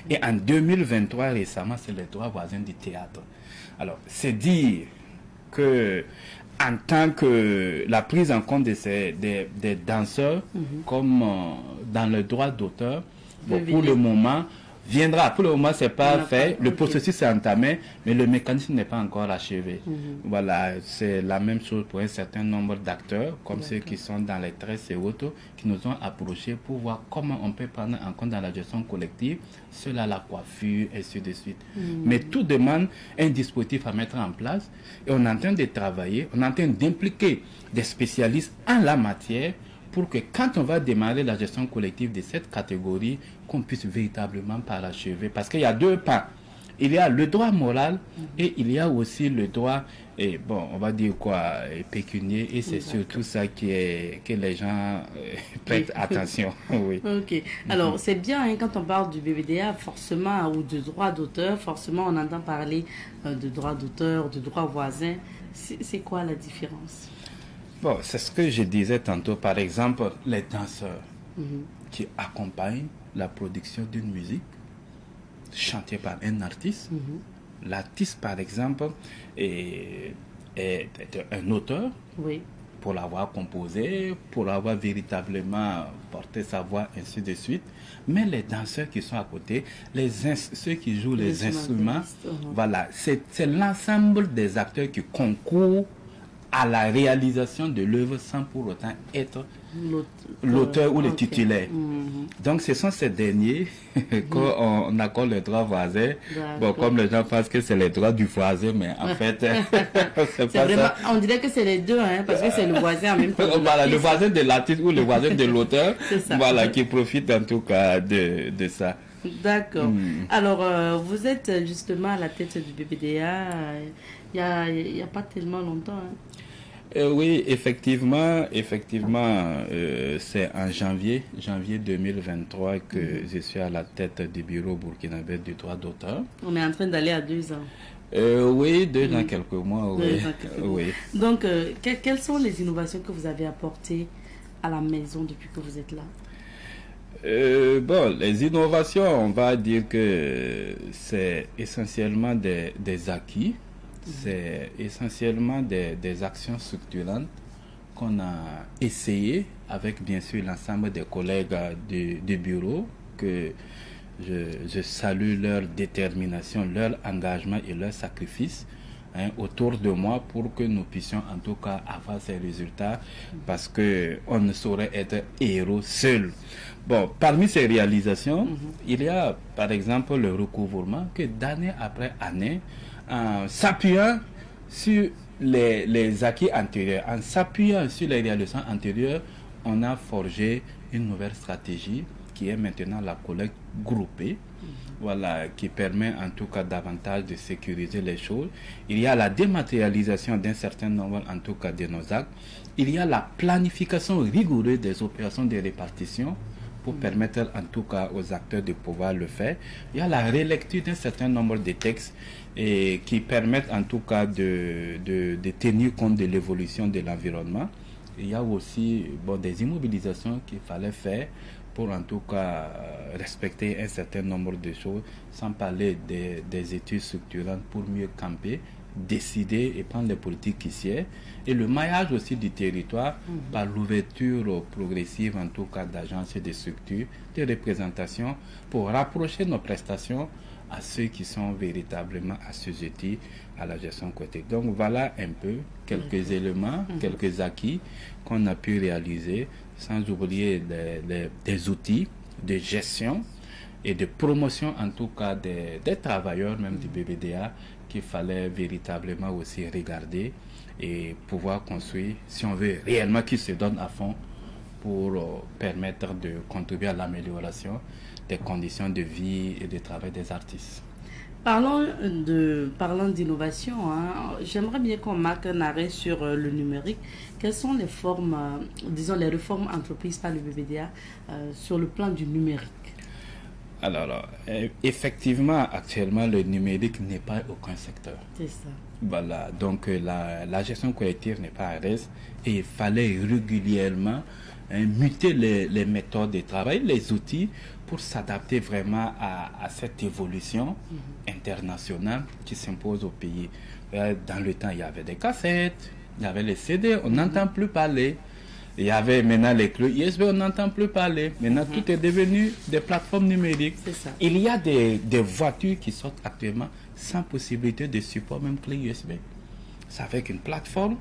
Okay. Et en 2023, récemment, c'est les droits voisins du théâtre. Alors, c'est dire que en tant que la prise en compte des danseurs, comme dans le droit d'auteur, bon, pour le moment, viendra. Pour le moment, c'est pas fait. Le processus est entamé, mais le mécanisme n'est pas encore achevé. Voilà, c'est la même chose pour un certain nombre d'acteurs, comme ceux qui sont dans les tresses et autres, qui nous ont approchés pour voir comment on peut prendre en compte dans la gestion collective, cela la coiffure, et ainsi de suite. Mais tout demande un dispositif à mettre en place, et on est en train de travailler, on est en train d'impliquer des spécialistes en la matière, pour que quand on va démarrer la gestion collective de cette catégorie, qu'on puisse véritablement parachever. Parce qu'il y a deux pas. Il y a le droit moral et il y a aussi le droit, bon, on va dire quoi, pécunier. Et c'est surtout ça que les gens prêtent attention. Oui. Ok. Alors, c'est bien, hein, quand on parle du BBDA, forcément, ou de droit d'auteur, forcément, on entend parler de droit d'auteur, de droit voisin. C'est quoi la différence? Bon, c'est ce que je disais tantôt. Par exemple, les danseurs qui accompagnent la production d'une musique chantée par un artiste. L'artiste, par exemple, est un auteur pour l'avoir composé, pour avoir véritablement porté sa voix, ainsi de suite. Mais les danseurs qui sont à côté, ceux qui jouent les instruments, voilà, c'est l'ensemble des acteurs qui concourent à la réalisation de l'œuvre sans pour autant être l'auteur ou le titulaire. Donc ce sont ces derniers qu'on accorde le droit voisin. Bon, comme les gens pensent que c'est les droits du voisin, mais en fait, c'est pas vraiment, ça. On dirait que c'est les deux, hein, parce que c'est le voisin en même temps. Voilà, le voisin de l'artiste ou le voisin de l'auteur, voilà, qui profite en tout cas de ça. D'accord. Alors, vous êtes justement à la tête du BBDA il n'y a pas tellement longtemps. Hein. Oui, effectivement, c'est en janvier 2023 que je suis à la tête du bureau burkinabé du droit d'auteur. On est en train d'aller à 2 ans. Oui, 2 ans, quelques mois. Oui. Donc, quelles sont les innovations que vous avez apportées à la maison depuis que vous êtes là? Bon, les innovations, on va dire que c'est essentiellement des acquis. C'est essentiellement des actions structurantes qu'on a essayé avec bien sûr l'ensemble des collègues du bureau, que je salue leur détermination, leur engagement et leur sacrifice autour de moi pour que nous puissions en tout cas avoir ces résultats, parce qu'on ne saurait être héros seul. Bon, parmi ces réalisations, il y a par exemple le recouvrement que d'année après année, en s'appuyant sur les acquis antérieurs, en s'appuyant sur les réalisations antérieures, on a forgé une nouvelle stratégie qui est maintenant la collecte groupée, voilà, qui permet en tout cas davantage de sécuriser les choses. Il y a la dématérialisation d'un certain nombre en tout cas de nos actes. Il y a la planification rigoureuse des opérations de répartition pour permettre en tout cas aux acteurs de pouvoir le faire. Il y a la relecture d'un certain nombre de textes et qui permettent en tout cas de tenir compte de l'évolution de l'environnement. Il y a aussi des immobilisations qu'il fallait faire pour en tout cas respecter un certain nombre de choses, sans parler des études structurantes pour mieux camper, décider et prendre les politiques qui sied, et le maillage aussi du territoire par l'ouverture progressive en tout cas d'agences et de structures de représentation pour rapprocher nos prestations à ceux qui sont véritablement assujettis à la gestion collective. Donc voilà un peu quelques éléments, quelques acquis qu'on a pu réaliser, sans oublier des outils de gestion et de promotion en tout cas des travailleurs même du BBDA qu'il fallait véritablement aussi regarder et pouvoir construire, si on veut réellement qu'ils se donnent à fond pour permettre de contribuer à l'amélioration des conditions de vie et de travail des artistes. Parlant d'innovation, hein, j'aimerais bien qu'on marque un arrêt sur le numérique. Quelles sont les formes, disons les réformes entreprises par le BBDA sur le plan du numérique? Alors, effectivement, actuellement, le numérique n'est pas aucun secteur. C'est ça. Voilà, donc la gestion collective n'est pas à reste et il fallait régulièrement muter les méthodes de travail, les outils pour s'adapter vraiment à cette évolution internationale qui s'impose au pays. Dans le temps, il y avait des cassettes, il y avait les CD, on n'entend plus parler. Il y avait maintenant les clés USB, on n'entend plus parler. Maintenant, tout est devenu des plateformes numériques. C'est ça. Il y a des voitures qui sortent actuellement sans possibilité de support, même clé USB. C'est avec une plateforme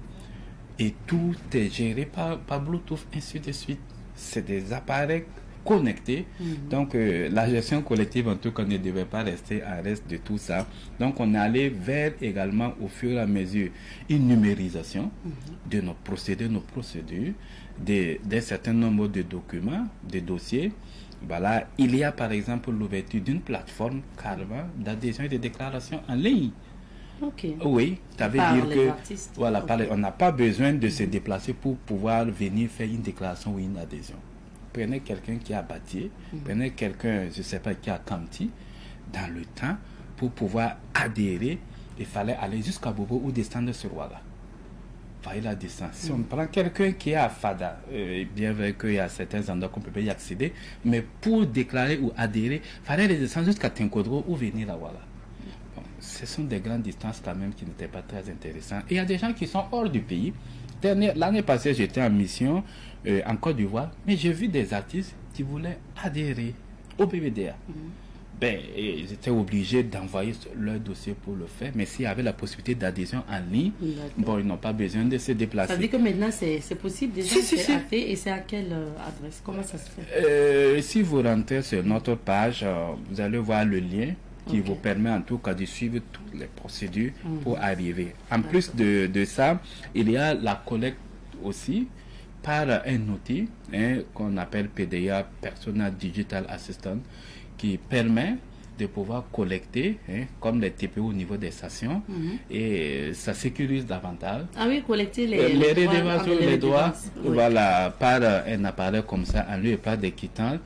et tout est géré par Bluetooth, ainsi de suite. C'est des appareils connectés. Donc, la gestion collective, en tout cas, ne devait pas rester à reste de tout ça. Donc, on est allé vers également, au fur et à mesure, une numérisation de nos procédés, nos procédures, d'un certain nombre de documents, de dossiers. Voilà, il y a par exemple l'ouverture d'une plateforme carrément d'adhésion et de déclaration en ligne. Ok. Oui, ça veut Par dire les que artistes. voilà, Ok. on n'a pas besoin de se déplacer pour pouvoir venir faire une déclaration ou une adhésion. Prenez quelqu'un qui a bâti, prenez quelqu'un, je ne sais pas, qui a Kamti, dans le temps, pour pouvoir adhérer, il fallait aller jusqu'à Bobo ou descendre sur Ouaga. Voyez la distance. Si on prend quelqu'un qui est à Fada, bien vrai qu'il y a certains endroits qu'on ne peut pas y accéder, mais pour déclarer ou adhérer, il fallait descendre jusqu'à Tinkodro ou venir à Ouaga. Bon, ce sont des grandes distances quand même qui n'étaient pas très intéressantes. Et il y a des gens qui sont hors du pays. L'année passée, j'étais en mission en Côte d'Ivoire, mais j'ai vu des artistes qui voulaient adhérer au BBDA. Ben, ils étaient obligés d'envoyer leur dossier pour le faire, mais s'il y avait la possibilité d'adhésion en ligne, bon, ils n'ont pas besoin de se déplacer. Ça veut dire que maintenant c'est possible déjà, Si, c'est si. fait, et c'est à quelle adresse? Comment ça se fait? Si vous rentrez sur notre page, vous allez voir le lien qui vous permet en tout cas de suivre toutes les procédures pour arriver. En plus de ça, il y a la collecte aussi par un outil qu'on appelle PDA, Personal Digital Assistant, qui permet de pouvoir collecter, comme les TPO au niveau des stations, et ça sécurise davantage. Ah oui, collecter Les les droits, oui. voilà, par un appareil comme ça, en lieu et pas des quittances,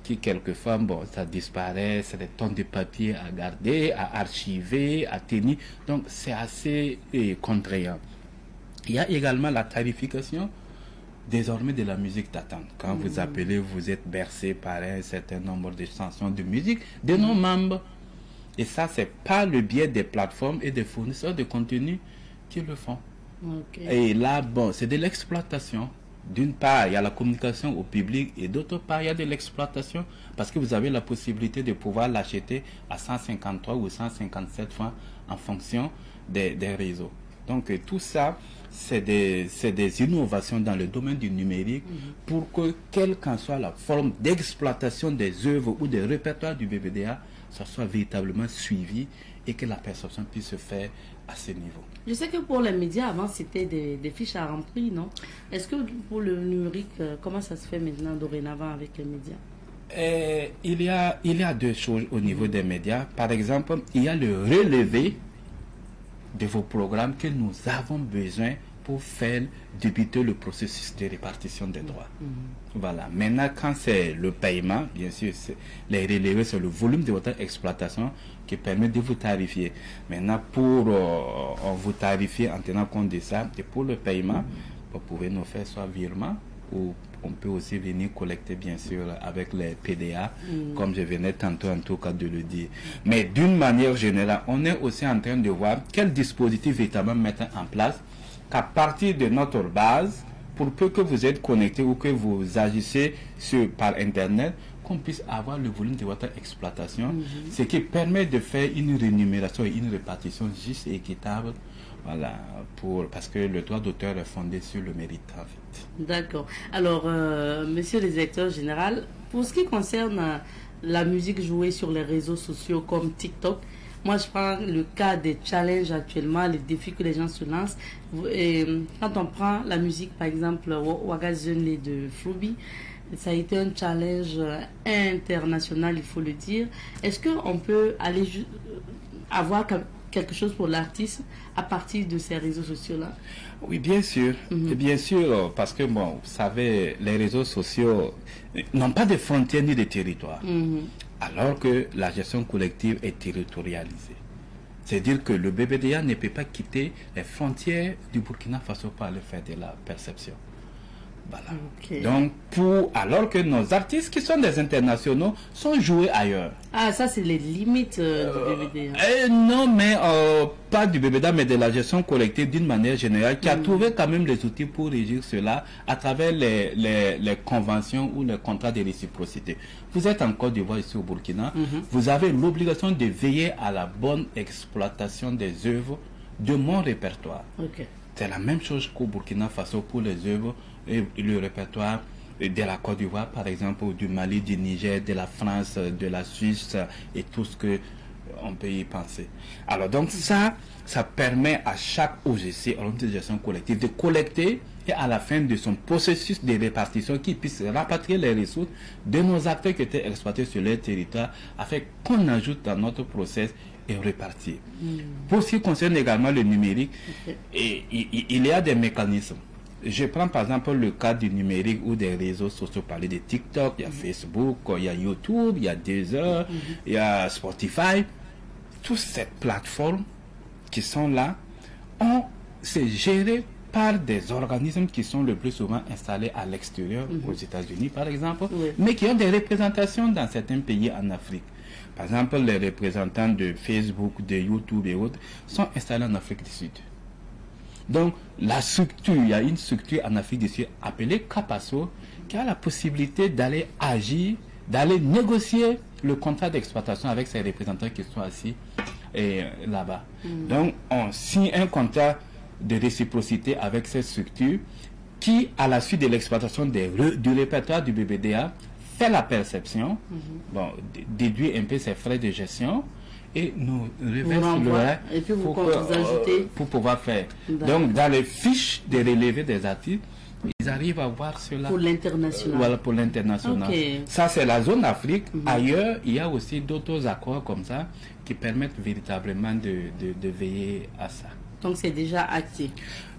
qui quelquefois, bon, ça disparaît, c'est des tonnes de papier à garder, à archiver, à tenir, donc c'est assez contraignant. Il y a également la tarification désormais de la musique d'attente. Quand vous appelez, vous êtes bercé par un certain nombre de chansons de musique de nos membres. Et ça, c'est par le biais des plateformes et des fournisseurs de contenu qui le font. Ok. Et là, bon, c'est de l'exploitation. D'une part, il y a la communication au public et d'autre part, il y a de l'exploitation parce que vous avez la possibilité de pouvoir l'acheter à 153 ou 157 francs en fonction des réseaux. Donc, tout ça, c'est des innovations dans le domaine du numérique pour que, quelle qu'en soit la forme d'exploitation des œuvres ou des répertoires du BBDA, ça soit véritablement suivi et que la perception puisse se faire à ce niveau. Je sais que pour les médias, avant, c'était des fiches à remplir, non? Est-ce que pour le numérique, comment ça se fait maintenant, dorénavant, avec les médias? Il y a deux choses au niveau des médias. Par exemple, il y a le relevé de vos programmes que nous avons besoin pour faire débuter le processus de répartition des droits. Voilà. Maintenant, quand c'est le paiement, bien sûr, les relevés, c'est le volume de votre exploitation qui permet de vous tarifier. Maintenant, pour vous tarifier en tenant compte de ça, et pour le paiement, vous pouvez nous faire soit virement ou on peut aussi venir collecter, bien sûr, avec les PDA, comme je venais tantôt en tout cas de le dire. Mais d'une manière générale, on est aussi en train de voir quel dispositif véritablement mettre en place qu'à partir de notre base, pour peu que vous êtes connecté ou que vous agissez par Internet, qu'on puisse avoir le volume de votre exploitation, ce qui permet de faire une rémunération et une répartition juste et équitable. Voilà, parce que le droit d'auteur est fondé sur le mérite, en fait. D'accord. Alors, monsieur le directeur général, pour ce qui concerne la musique jouée sur les réseaux sociaux comme TikTok, Moi, je prends le cas des challenges actuellement, les défis que les gens se lancent. Et quand on prend la musique, par exemple, Wagazone de Frubi, ça a été un challenge international, il faut le dire. Est-ce qu'on peut aller avoir quelque chose pour l'artiste à partir de ces réseaux sociaux-là? Oui, bien sûr. Bien sûr, parce que, bon, vous savez, les réseaux sociaux n'ont pas de frontières ni de territoires. Alors que la gestion collective est territorialisée. C'est-à-dire que le BBDA ne peut pas quitter les frontières du Burkina Faso pour aller faire de la perception. Voilà. Okay. Donc, alors que nos artistes qui sont des internationaux sont joués ailleurs. Ah, ça c'est les limites du BBDA. Non, mais pas du BBDA, mais de la gestion collective d'une manière générale, qui a trouvé quand même les outils pour régir cela à travers les conventions ou les contrats de réciprocité. Vous êtes en Côte d'Ivoire, ici au Burkina, vous avez l'obligation de veiller à la bonne exploitation des œuvres de mon répertoire. Okay. C'est la même chose qu'au Burkina Faso pour les œuvres et le répertoire de la Côte d'Ivoire, par exemple, du Mali, du Niger, de la France, de la Suisse et tout ce que on peut y penser. Alors donc ça permet à chaque OGC, organisation de gestion collective, de collecter et à la fin de son processus de répartition, qui puisse rapatrier les ressources de nos acteurs qui étaient exploités sur leur territoire, afin qu'on ajoute dans notre process et répartir. Pour ce qui concerne également le numérique, et il y a des mécanismes. Je prends par exemple le cas du numérique ou des réseaux sociaux, parler de TikTok, il y a Facebook, il y a YouTube, il y a Deezer, il y a Spotify. Toutes ces plateformes qui sont là, c'est géré par des organismes qui sont le plus souvent installés à l'extérieur, aux États-Unis par exemple, mais qui ont des représentations dans certains pays en Afrique. Par exemple, les représentants de Facebook, de YouTube et autres sont installés en Afrique du Sud. Donc, la structure, il y a une structure en Afrique du Sud appelée CAPASO qui a la possibilité d'aller agir, d'aller négocier le contrat d'exploitation avec ses représentants qui sont assis là-bas. Donc, on signe un contrat de réciprocité avec cette structure qui, à la suite de l'exploitation du répertoire du BBDA, fait la perception, bon, déduit un peu ses frais de gestion et nous reverse le reste et puis vous ajoutez pour pouvoir faire. Donc, dans les fiches de relevé des artistes, ils arrivent à voir cela. Pour l'international. Voilà, pour l'international. Okay. Ça, c'est la zone Afrique. Ailleurs, il y a aussi d'autres accords comme ça qui permettent véritablement de veiller à ça. Donc, c'est déjà acté.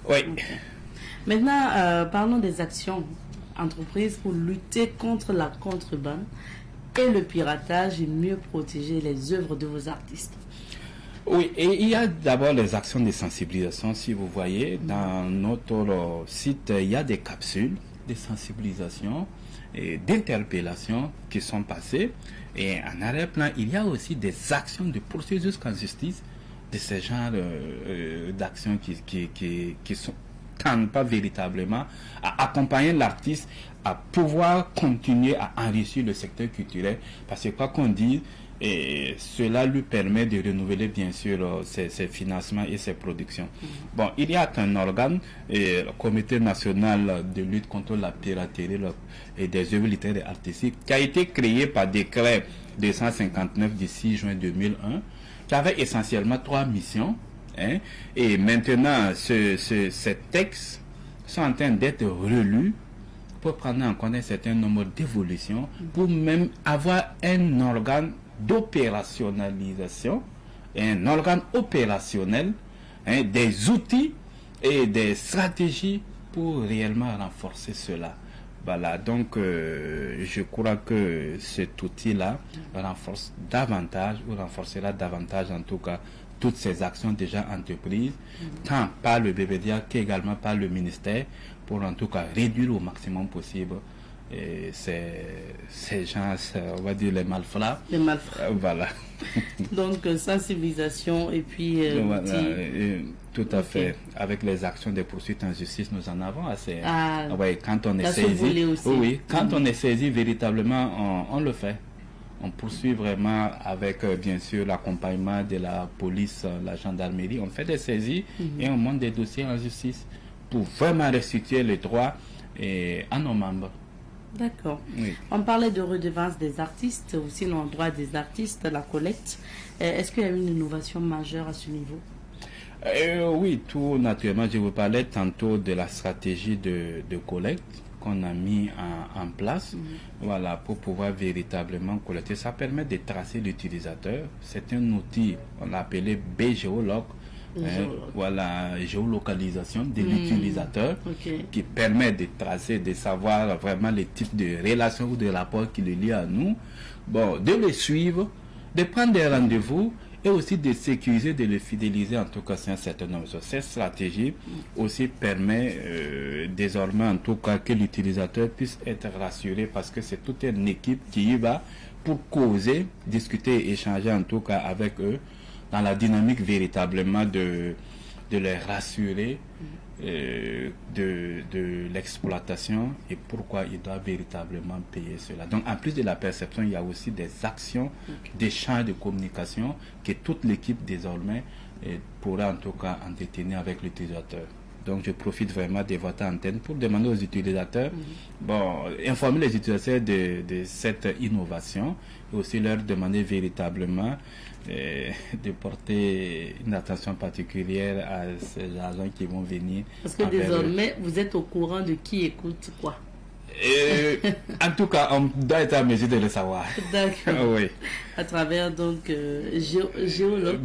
Oui. Okay. Maintenant, parlons des actions entreprises pour lutter contre la contrebande et le piratage et mieux protéger les œuvres de vos artistes. Oui, et il y a d'abord les actions de sensibilisation. Si vous voyez, dans notre site, il y a des capsules de sensibilisation et d'interpellation qui sont passées. Et en arrière-plan, il y a aussi des actions de poursuite jusqu'en justice de ce genre d'actions qui sont tendent pas véritablement à accompagner l'artiste à pouvoir continuer à enrichir le secteur culturel, parce que quoi qu'on dise, et cela lui permet de renouveler bien sûr ses financements et ses productions. Bon, il y a un organe, le Comité national de lutte contre la piraterie et des œuvres littéraires et artistiques, qui a été créé par décret 259 du 6 juin 2001, qui avait essentiellement 3 missions. Et maintenant, ces textes sont en train d'être relus pour prendre en compte un certain nombre d'évolutions, pour même avoir un organe d'opérationnalisation, un organe opérationnel, des outils et des stratégies pour réellement renforcer cela. Voilà, donc je crois que cet outil-là renforce davantage, ou renforcera davantage en tout cas, toutes ces actions déjà entreprises, tant par le BBDA qu'également par le ministère, pour en tout cas réduire au maximum possible ces gens, on va dire les malfrats. Les malfrats. Voilà. Donc sensibilisation et puis voilà, tout à fait. Avec les actions de poursuite en justice, nous en avons assez. Ouais, quand on est saisi, oui, quand on est saisi véritablement, on le fait. On poursuit vraiment avec, bien sûr, l'accompagnement de la police, la gendarmerie. On fait des saisies et on monte des dossiers en justice pour vraiment restituer les droits à nos membres. D'accord. Oui. On parlait de redevance des artistes, aussi l'endroit des artistes, la collecte. Est-ce qu'il y a une innovation majeure à ce niveau? Oui, tout naturellement. Je vous parlais tantôt de la stratégie de collecte qu'on a mis en place, voilà, pour pouvoir véritablement collecter. Ça permet de tracer l'utilisateur. C'est un outil, on l'a appelé BGeoloc, voilà, géolocalisation de l'utilisateur, qui permet de tracer, de savoir vraiment les types de relations ou de rapports qui le lient à nous, bon, de le suivre, de prendre des rendez-vous et aussi de sécuriser, de le fidéliser. En tout cas, c'est un certain nombre de choses. Cette stratégie aussi permet désormais, en tout cas, que l'utilisateur puisse être rassuré, parce que c'est toute une équipe qui y va pour causer, discuter, échanger en tout cas avec eux, dans la dynamique véritablement de les rassurer de l'exploitation et pourquoi ils doivent véritablement payer cela. Donc, en plus de la perception, il y a aussi des actions d'échange, de communication que toute l'équipe désormais pourra en tout cas entretenir avec l'utilisateur. Donc, je profite vraiment de votre antenne pour demander aux utilisateurs, bon, informer les utilisateurs de cette innovation et aussi leur demander véritablement de porter une attention particulière à ces agents qui vont venir. Parce que désormais, vous êtes au courant de qui écoute quoi. En tout cas, on doit être à mesure de le savoir. D'accord. Oui. À travers donc Géoloc,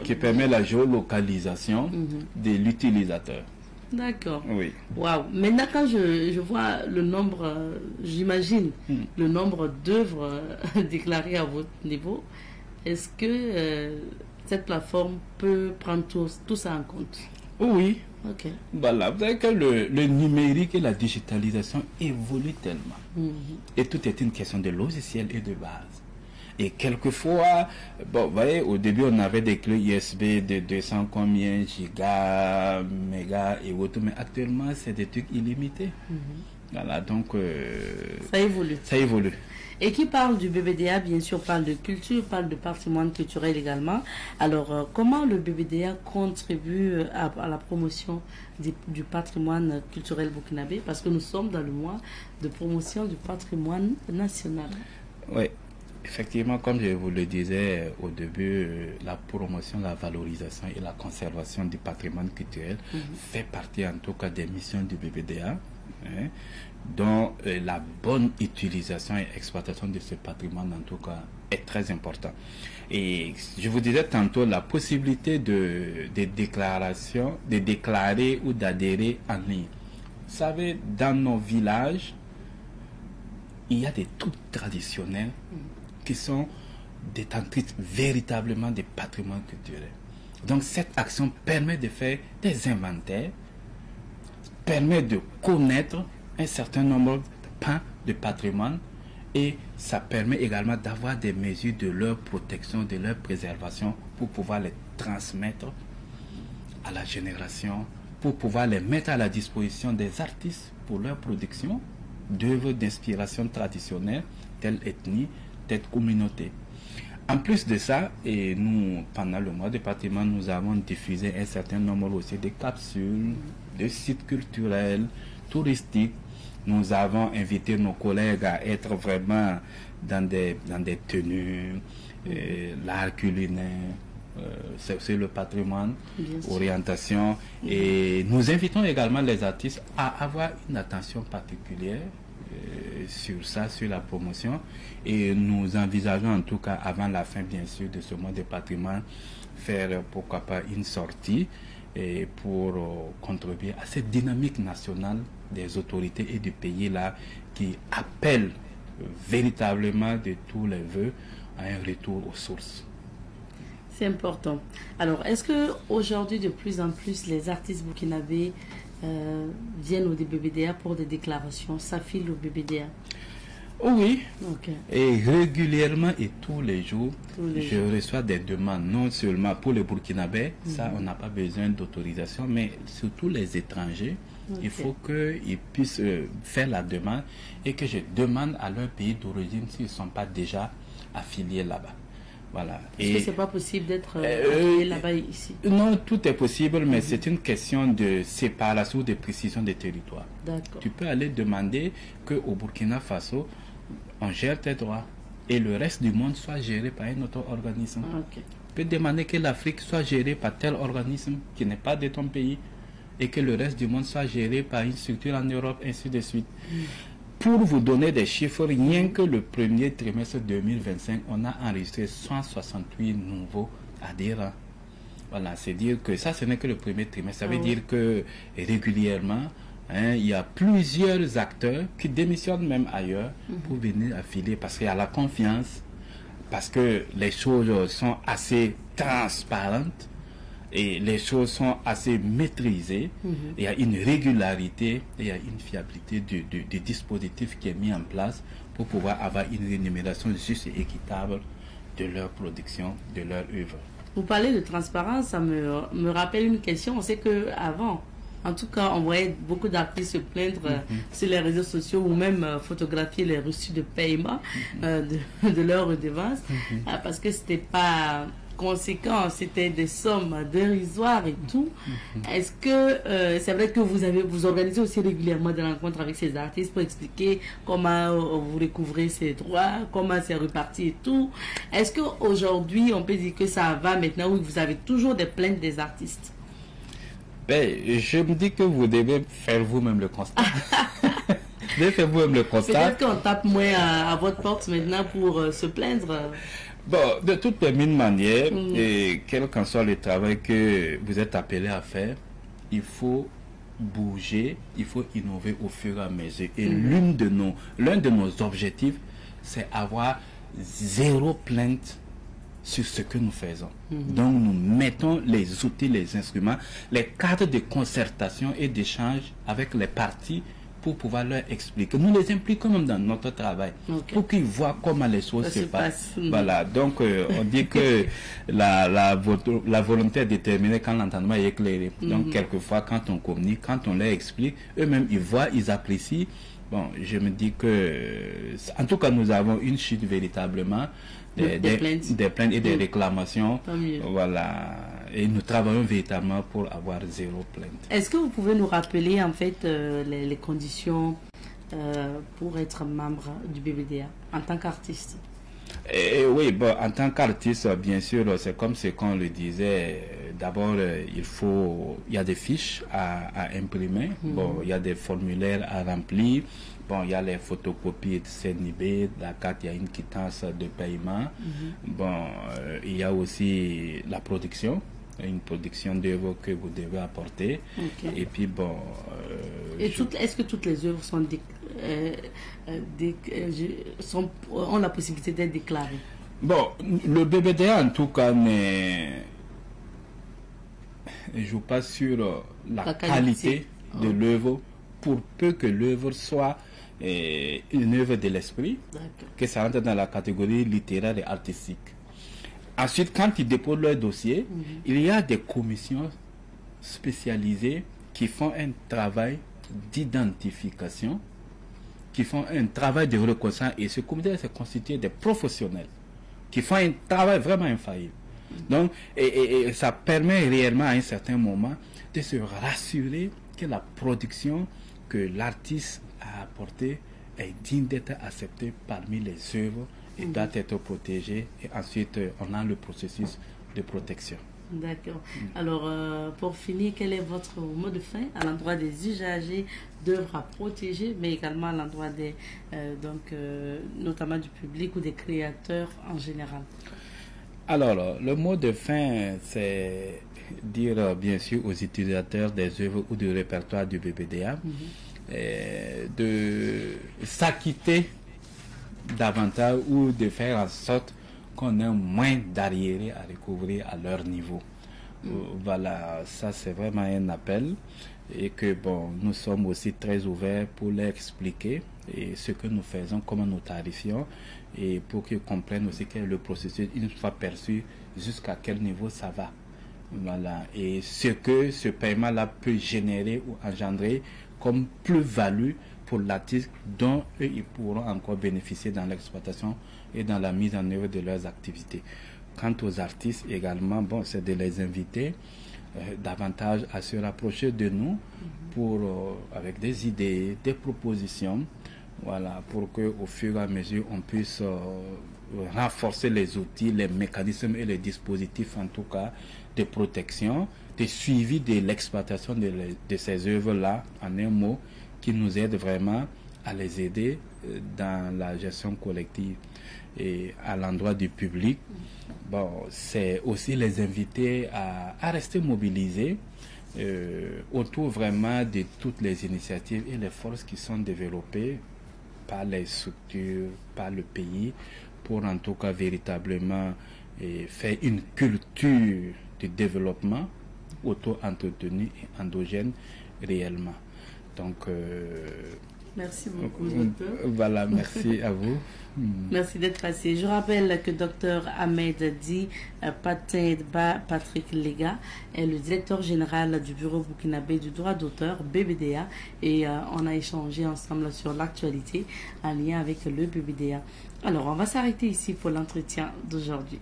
qui permet la géolocalisation de l'utilisateur. D'accord. Oui. Waouh. Maintenant, quand je vois le nombre, j'imagine le nombre d'œuvres déclarées à votre niveau, est-ce que cette plateforme peut prendre tout ça en compte? Oui. Ok. Voilà, vous savez que le numérique et la digitalisation évoluent tellement. Et tout est une question de logiciel et de base. Et quelquefois, bon, vous voyez, au début, on avait des clés USB de 200 combien, gigas, mégas et autres, mais actuellement, c'est des trucs illimités. Voilà, donc... ça évolue. Ça évolue. Et qui parle du BBDA, bien sûr, parle de culture, parle de patrimoine culturel également. Alors, comment le BBDA contribue à la promotion du patrimoine culturel burkinabé? Parce que nous sommes dans le mois de promotion du patrimoine national. Oui, effectivement, comme je vous le disais au début, la promotion, la valorisation et la conservation du patrimoine culturel fait partie en tout cas des missions du BBDA. Dont la bonne utilisation et exploitation de ce patrimoine en tout cas est très important. Et je vous disais tantôt la possibilité de déclaration, de déclarer ou d'adhérer en ligne. Vous savez, dans nos villages, il y a des troupes traditionnelles qui sont détentrices véritablement des patrimoines culturels. Donc cette action permet de faire des inventaires, permet de connaître un certain nombre de pans de patrimoine et ça permet également d'avoir des mesures de leur protection, de leur préservation pour pouvoir les transmettre à la génération, pour pouvoir les mettre à la disposition des artistes pour leur production d'œuvres d'inspiration traditionnelle, telle ethnie, telle communauté. En plus de ça, et nous, pendant le mois de patrimoine, nous avons diffusé un certain nombre aussi de capsules, de sites culturels, touristiques. Nous avons invité nos collègues à être vraiment dans des tenues, l'art culinaire, c'est aussi le patrimoine, orientation. Et nous invitons également les artistes à avoir une attention particulière sur ça, sur la promotion. Et nous envisageons en tout cas, avant la fin bien sûr de ce mois de patrimoine, faire pourquoi pas une sortie et pour contribuer à cette dynamique nationale des autorités et du pays là qui appellent véritablement de tous les vœux à un retour aux sources. C'est important. Alors, est-ce que aujourd'hui de plus en plus les artistes burkinabés viennent au BBDA pour des déclarations, s'affilent au BBDA? Oui, okay. Et régulièrement et tous les jours, je reçois des demandes, non seulement pour les Burkinabés, ça on n'a pas besoin d'autorisation, mais surtout les étrangers, il faut qu'ils puissent faire la demande et que je demande à leur pays d'origine s'ils ne sont pas déjà affiliés là-bas. Voilà. Est-ce que c'est pas possible d'être là-bas ici? Non, tout est possible, mais c'est une question de séparation, de précision des territoires. D'accord. Tu peux aller demander qu'au Burkina Faso, on gère tes droits et le reste du monde soit géré par un autre organisme. Ok. Tu peux demander que l'Afrique soit gérée par tel organisme qui n'est pas de ton pays et que le reste du monde soit géré par une structure en Europe, ainsi de suite. Pour vous donner des chiffres, rien que le premier trimestre 2025, on a enregistré 168 nouveaux adhérents. Voilà, c'est dire que ça, ce n'est que le premier trimestre. Ça veut dire que régulièrement, il y a plusieurs acteurs qui démissionnent même ailleurs pour venir affilier parce qu'il y a la confiance, parce que les choses sont assez transparentes et les choses sont assez maîtrisées. Il y a une régularité et il y a une fiabilité du dispositif qui est mis en place pour pouvoir avoir une rémunération juste et équitable de leur production, de leur œuvre. Vous parlez de transparence, ça me rappelle une question. On sait qu'avant, en tout cas, on voyait beaucoup d'artistes se plaindre sur les réseaux sociaux ou même photographier les reçus de paiement de leur redevance parce que c'était pas conséquent, c'était des sommes dérisoires et tout. Est-ce que c'est vrai que vous organisez aussi régulièrement des rencontres avec ces artistes pour expliquer comment vous recouvrez ces droits, comment c'est reparti et tout? Est-ce qu'aujourd'hui, on peut dire que ça va maintenant ou vous avez toujours des plaintes des artistes? Ben, je me dis que vous devez faire vous-même le constat. Vous devez faire vous-même le constat. Peut-être qu'on tape moins à votre porte maintenant pour se plaindre. Bon, de toutes les mille manières, et quel qu'en soit le travail que vous êtes appelé à faire, il faut bouger, il faut innover au fur et à mesure. Et l'un de nos objectifs, c'est avoir 0 plainte sur ce que nous faisons. Donc nous mettons les outils, les instruments, les cadres de concertation et d'échange avec les parties pour pouvoir leur expliquer. Nous les impliquons même dans notre travail pour qu'ils voient comment les choses se passent. Voilà, donc on dit que la volonté est déterminée quand l'entendement est éclairé. Donc quelquefois quand on communique, quand on leur explique, eux-mêmes ils voient, ils apprécient. Bon, je me dis que en tout cas nous avons une chute véritablement des plaintes et des réclamations. Voilà. Et nous travaillons véritablement pour avoir 0 plainte. Est-ce que vous pouvez nous rappeler en fait les conditions pour être membre du BBDA en tant qu'artiste? Oui, bon, en tant qu'artiste, bien sûr, c'est comme ce qu'on le disait. D'abord, il y a des fiches à imprimer. Bon, il y a des formulaires à remplir. Bon, il y a les photocopies de CNIB, la carte, il y a une quittance de paiement. Bon, il y a aussi la production, une production d'œuvres que vous devez apporter. Et puis, bon... est-ce que toutes les œuvres ont la possibilité d'être déclarées? Bon, le BBDA, en tout cas, ne joue pas sur la qualité de l'œuvre, pour peu que l'œuvre soit une œuvre de l'esprit, que ça rentre dans la catégorie littéraire et artistique. Ensuite, quand ils déposent leur dossier, il y a des commissions spécialisées qui font un travail d'identification, qui font un travail de reconnaissance, et ce comité est constitué de professionnels qui font un travail vraiment infaillible. Donc, et ça permet réellement à un certain moment de se rassurer que la production que l'artiste a apportée est digne d'être acceptée parmi les œuvres et doit être protégée. Et ensuite, on a le processus de protection. D'accord. Alors, pour finir, quel est votre mot de fin à l'endroit des usagers d'œuvres à protéger, mais également à l'endroit des, notamment du public ou des créateurs en général? Alors, le mot de fin, c'est dire bien sûr aux utilisateurs des œuvres ou du répertoire du BBDA de s'acquitter davantage ou de faire en sorte qu'on ait moins d'arriérés à recouvrir à leur niveau. Voilà, ça c'est vraiment un appel, et que bon, nous sommes aussi très ouverts pour leur expliquer et ce que nous faisons, comment nous tarifions, et pour qu'ils comprennent aussi quel est le processus, une fois perçu, jusqu'à quel niveau ça va. Voilà, et ce que ce paiement-là peut générer ou engendrer comme plus-value pour l'artiste, dont eux, ils pourront encore bénéficier dans l'exploitation et dans la mise en œuvre de leurs activités. quant aux artistes également, bon, c'est de les inviter davantage à se rapprocher de nous pour, avec des idées, des propositions, voilà, pour qu'au fur et à mesure on puisse renforcer les outils, les mécanismes et les dispositifs en tout cas de protection, de suivi de l'exploitation de ces œuvres-là, en un mot, qui nous aident vraiment à les aider dans la gestion collective. Et à l'endroit du public, bon, c'est aussi les inviter à rester mobilisés autour vraiment de toutes les initiatives et les forces qui sont développées par les structures, par le pays, pour en tout cas véritablement faire une culture de développement auto-entretenue et endogène réellement. Donc, merci beaucoup, docteur. Voilà, merci à vous. Merci d'être passé. Je rappelle que docteur Ahmed Di Patrick Lega est le directeur général du bureau burkinabé du droit d'auteur, BBDA, et on a échangé ensemble sur l'actualité en lien avec le BBDA. Alors, on va s'arrêter ici pour l'entretien d'aujourd'hui.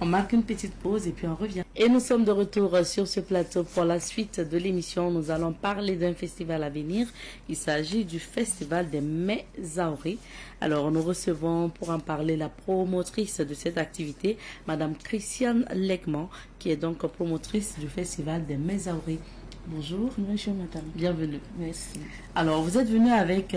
On marque une petite pause et puis on revient. Et nous sommes de retour sur ce plateau pour la suite de l'émission. Nous allons parler d'un festival à venir. Il s'agit du festival des Mezaoré. Alors nous recevons pour en parler la promotrice de cette activité, Madame Christiane Legman, qui est donc promotrice du festival des Mezaoré. Bonjour. Bonjour madame. Bienvenue. Merci. Alors vous êtes venu avec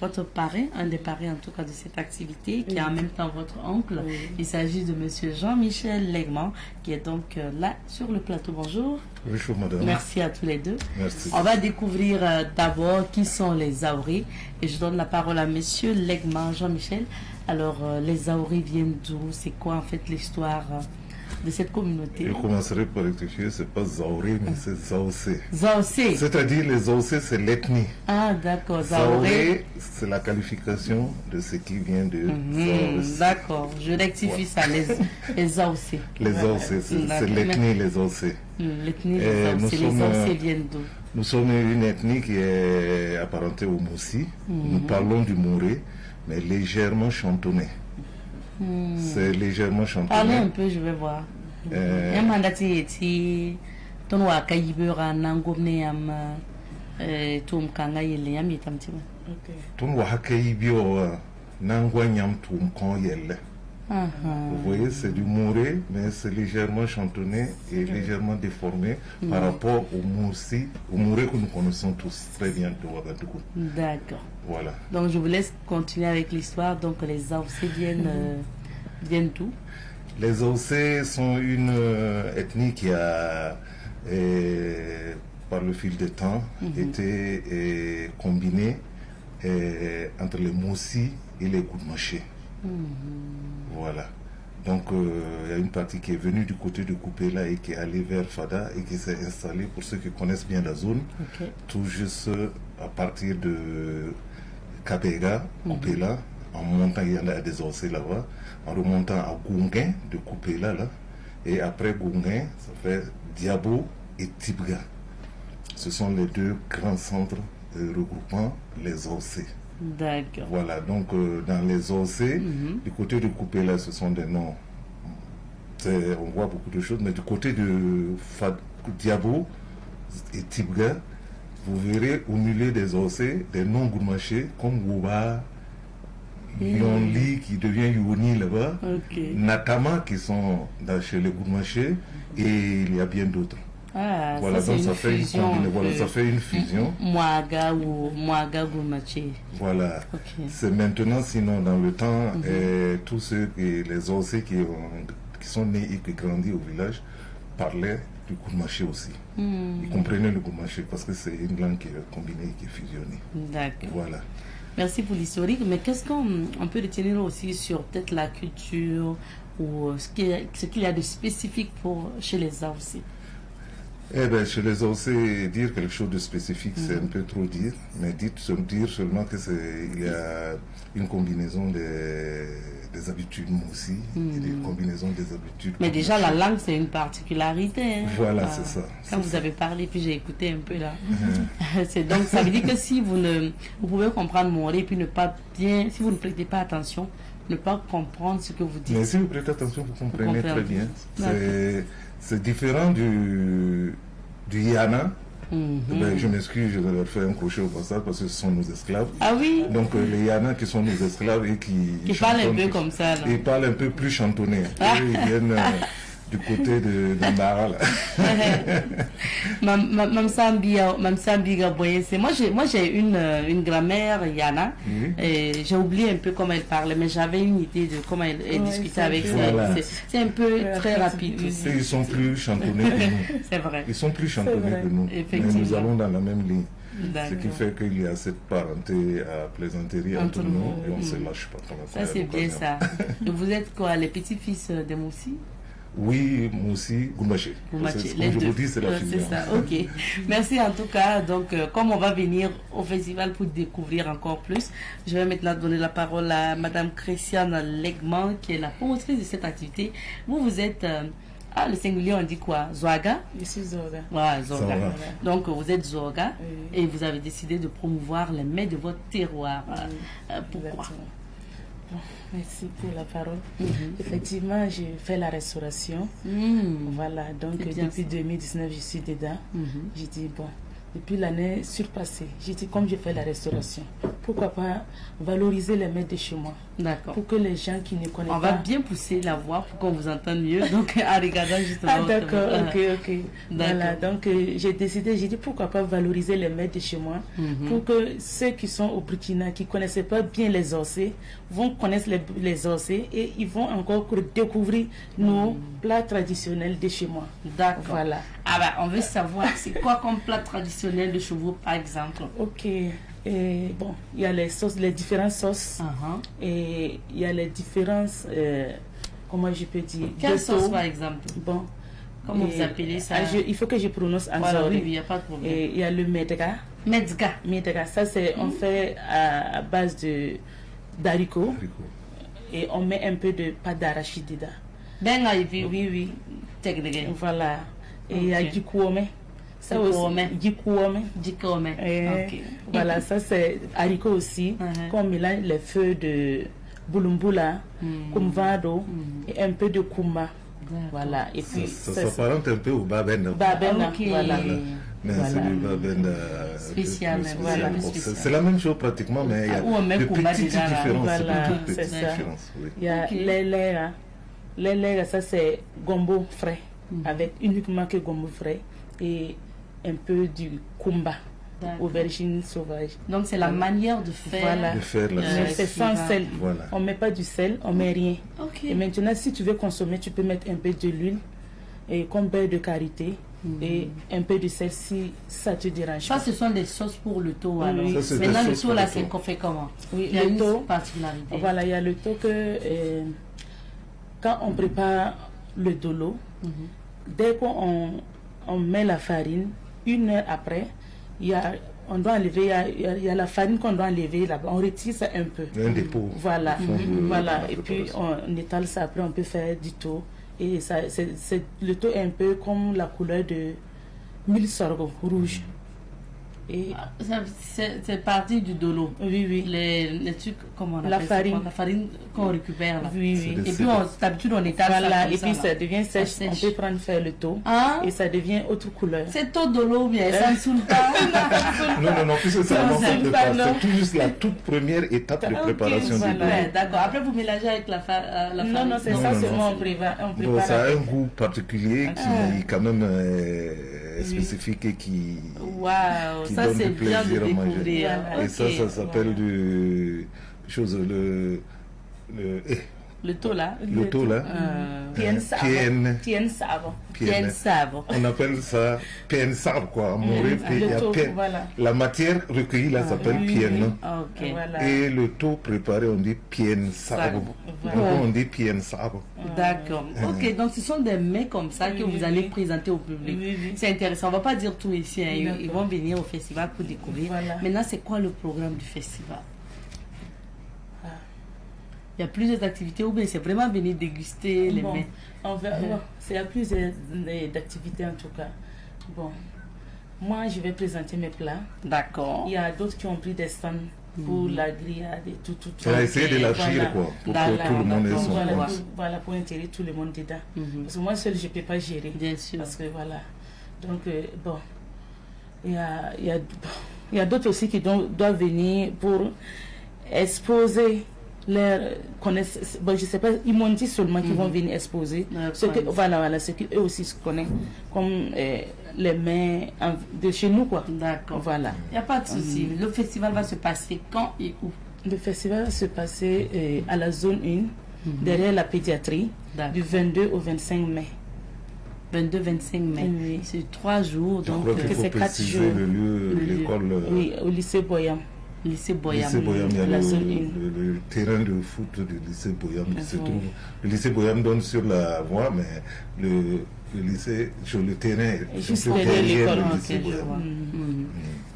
votre parrain, un des parrains en tout cas de cette activité, qui est en même temps votre oncle. Oui. Il s'agit de monsieur Jean-Michel Legman, qui est donc là sur le plateau. Bonjour. Bonjour madame. Merci à tous les deux. Merci. On va découvrir d'abord qui sont les Zaoré. Et je donne la parole à monsieur Legman, Jean-Michel. Alors les Zaoré viennent d'où? C'est quoi en fait l'histoire de cette communauté? Je commencerai par rectifier, c'est pas Zaoré, mais c'est Zaocé. Zaocé. C'est-à-dire les Zaocé, c'est l'ethnie. Ah d'accord, Zaoré, Zaoré. c'est la qualification de ce qui vient de Zaoré. D'accord, je rectifie ça, les Zaocé. Les Zaocé, c'est D'accord. l'ethnie, les Zaocé. L'ethnie des nous Zaocé. Les sommes, Zaocé viennent d'où? Nous sommes une ethnie qui est apparentée au Moussi. Nous parlons du Mouré, mais légèrement chantonné. C'est légèrement chantonné. Parlez un peu, je vais voir. Mandati eti tonwa kayibera nangomneam tum kanga yele yam yitamtima. Ton wahakei bio nangwa nyam tum kon yelle. Vous voyez, c'est du mouré, mais c'est légèrement chantonné et légèrement déformé par rapport au moussi, au mouré que nous connaissons tous très bien de Ouagadougou. D'accord. Voilà. Donc je vous laisse continuer avec l'histoire. Donc les Zaocé viennent d'où? Les Zaocé sont une ethnie qui a, par le fil du temps, été combinée entre les Moussi et les Goudmaché. Voilà. Donc, il y a une partie qui est venue du côté de Koupela et qui est allée vers Fada et qui s'est installée, pour ceux qui connaissent bien la zone, tout juste à partir de Kabega, Koupela, en montant, il y en a des Zaocé là-bas, en remontant à Gounguin, de Koupela là, et après Gounguin, ça fait Diabo et Tibga. Ce sont les deux grands centres regroupant les Zaocé. D'accord. Voilà, donc dans les Zaocé, du côté de Koupela, ce sont des noms. On voit beaucoup de choses, mais du côté de Diabo et Tibga, vous verrez au milieu des Zaocé des noms gourmachés comme Wouba, Yonli qui devient Yoni là-bas, Natama qui sont chez les gourmachés, et il y a bien d'autres. Ah, voilà, ça, donc c'est ça fait une combinaison, voilà, ça fait une fusion. Mouaga ou Mouaga Gourmaché. Voilà. C'est maintenant, sinon, dans le temps, tous ceux les Zaocé qui sont nés et qui grandissent au village parlaient du Gourmaché aussi. Ils comprenaient le Gourmaché parce que c'est une langue qui est combinée et qui est fusionnée. D'accord. Voilà. Merci pour l'historique, mais qu'est-ce qu'on peut retenir aussi sur peut-être la culture ou ce qu'il y a de spécifique chez les Zaocé? Eh bien, chez les Zaocé, dire quelque chose de spécifique, c'est un peu trop dire, mais dire seulement qu'il y a une combinaison des habitudes aussi, et des combinaisons des habitudes. Mais déjà, la langue, c'est une particularité. Hein. Voilà, c'est ça. Quand vous avez parlé, puis j'ai écouté un peu là. Donc, ça veut dire que si vous pouvez comprendre Moré, puis ne pas bien, si vous ne prêtez pas attention, ne pas comprendre ce que vous dites. Mais si vous prêtez attention, vous comprenez très bien. D'accord. C'est différent du Yana. Ben, je m'excuse, je vais leur faire un crochet au passage parce que ce sont nos esclaves. Ah oui? Donc les Yana qui sont nos esclaves et qui parlent un peu comme ça. Là. Ils parlent un peu plus chantonné. Ah. Ils viennent du côté d'Ambara. Mam Sambiga Boyese. Moi j'ai une grand-mère Yana. J'ai oublié un peu comment elle parlait, mais j'avais une idée de comment elle discutait avec voilà. C'est un peu très rapide Et aussi. ils sont plus chantonnés que nous. C'est vrai. Ils sont plus chantonnés que nous. Mais nous allons dans la même ligne. Ce qui fait qu'il y a cette parenté à plaisanterie entre nous et on ne se lâche pas. Ça c'est bien ça. Et vous êtes quoi, les petits-fils de Moussi? Oui, Moussi, Goumaché. Comme je vous dis, c'est la filière. C'est ça, ok. Merci en tout cas. Donc, comme on va venir au festival pour découvrir encore plus, je vais maintenant donner la parole à Madame Christiane Legman, qui est la promotrice de cette activité. Vous êtes... le singulier, on dit quoi? Zoaga? Je suis Zoaga. Ouais, Zoaga. Zoaga. Donc, vous êtes Zoaga et vous avez décidé de promouvoir les mets de votre terroir. Pourquoi? Exactement. Bon, merci pour la parole. Effectivement, j'ai fait la restauration. Voilà, donc depuis 2019, je suis dedans. J'ai dit, bon, depuis l'année surpassée, j'ai dit, comme je fais la restauration, pourquoi pas valoriser les mets de chez moi? D'accord. Pour que les gens qui ne connaissent pas... On va bien pousser la voix pour qu'on vous entende mieux. Donc, en regardant justement... Ah, d'accord, ok. D'accord. Voilà, donc j'ai décidé, j'ai dit pourquoi pas valoriser les mets de chez moi pour que ceux qui sont au Burkina, qui ne connaissaient pas bien les ossés, vont connaître les ossés et ils vont encore découvrir nos plats traditionnels de chez moi. D'accord. Voilà. Ah bah, on veut savoir, c'est quoi comme plat traditionnel de chez vous, par exemple? Ok. Et bon, il y a les sauces, les différentes sauces. Et il y a les différences, comment je peux dire? Quelle sauce, par exemple? Bon. Comment vous appelez ça? Il faut que je prononce en voilà, sorte. oui, il n'y a pas de problème. Et il y a le medga. Medga, ça c'est, on fait à base d'haricots. Et on met un peu de pâte d'arachide dedans. Ben, oui. Voilà. Et il y a Gikouome. Ça aussi, Gikouome. Voilà, ça c'est haricot aussi. Qu'on mélange les feuilles de Bulumbula, Kumvado et un peu de Kuma. Voilà. Et puis ça s'apparente un peu au babenda. Voilà. Mais c'est du babenda spécial. Voilà. C'est la même chose pratiquement, mais il y a de petites différences. Voilà, c'est ça. Il y a les lèvres, ça c'est gombo frais, avec uniquement que gombo frais et un peu du kumba, aubergine sauvage. Donc c'est la manière de faire. Voilà. De faire la sauce. C'est sans sel. Voilà. On ne met pas du sel, on ne met rien. Et maintenant, si tu veux consommer, tu peux mettre un peu de l'huile et comme beurre de karité et un peu de sel si ça te dérange pas. Ça, ce sont des sauces pour le taux. Alors. Ça, maintenant, le taux là, c'est qu'on fait comment? Oui, il y a une taux, particularité. Voilà, il y a le taux que quand on prépare le dolo, dès qu'on met la farine, 1 heure après, on doit enlever, il y a la farine qu'on doit enlever là-bas, on retire ça un peu. Un dépôt. Voilà, voilà. Et puis on étale ça, après on peut faire du taux. Et ça, le taux est un peu comme la couleur de mille sorgho rouge. Et c'est parti du dolo. Oui. Les trucs, comment on appelle la farine. La farine qu'on récupère là. Oui. Et puis d'habitude on étale ça. Voilà, et ça, puis là. ça devient sèche. On peut prendre faire le taux. Et ça devient autre couleur. C'est taux de l'eau, bien, ça ne saoule pas. Non, puisque c'est tout juste la toute première étape de préparation du dolo. D'accord. Après vous mélangez avec la farine. Non, c'est ça seulement on prépare. Bon, ça a un goût particulier qui quand même spécifique et qui ça donne c'est du bien de plaisir à manger. découvrir. Et ça s'appelle le taux là. Le taux là. Pien sabo. On appelle ça pien sabo quoi. En Morée, la matière recueillie là s'appelle pien. Et le taux préparé on dit pien sabo. On dit pien sabo. D'accord. Ok, donc ce sont des mets comme ça que vous allez présenter au public. C'est intéressant. On ne va pas dire tout ici. Ils vont venir au festival pour découvrir. Maintenant, c'est quoi le programme du festival? Il y a plusieurs activités ou bien c'est vraiment venir déguster les mets? Il y a plusieurs activités en tout cas. Bon, moi je vais présenter mes plats. D'accord. Il y a d'autres qui ont pris des stands pour la grillade et tout. Elle a essayé de l'argir, quoi, pour que tout le monde ait son compte. Voilà, pour intégrer tout le monde dedans. Parce que moi seul, je ne peux pas gérer. Bien sûr. Parce que voilà. Donc, bon, il y a d'autres aussi qui doivent venir pour exposer leur connaissance. Bon, je sais pas, ils m'ont dit seulement qu'ils vont venir exposer ce que, voilà, ce qu'eux aussi se connaissent, comme les mains de chez nous, quoi. D'accord. Voilà. Il n'y a pas de souci. Le festival va se passer quand et où? Le festival va se passer à la zone 1, derrière la pédiatrie, du 22 au 25 mai. 22-25 mai. Oui. C'est 3 jours, donc c'est 4 jours. Le lieu, l'école. Oui, au lycée Boyam. Lycée Boyam. Il y a la le terrain de foot du lycée Boyam. Le lycée Boyam donne sur la voie, mais le lycée, sur le terrain, est juste derrière l'école.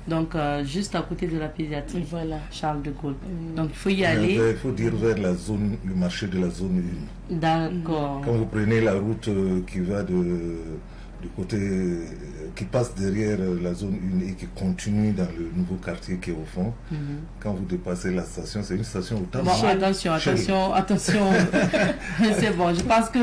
Donc, juste à côté de la pédiatrie, voilà. Charles de Gaulle. Donc, il faut y aller. Il faut dire vers la zone, le marché de la zone 1. D'accord. Quand vous prenez la route qui va du côté, qui passe derrière la zone 1 et qui continue dans le nouveau quartier qui est au fond, quand vous dépassez la station, c'est une station au temps. Bon, attention. C'est bon, je pense que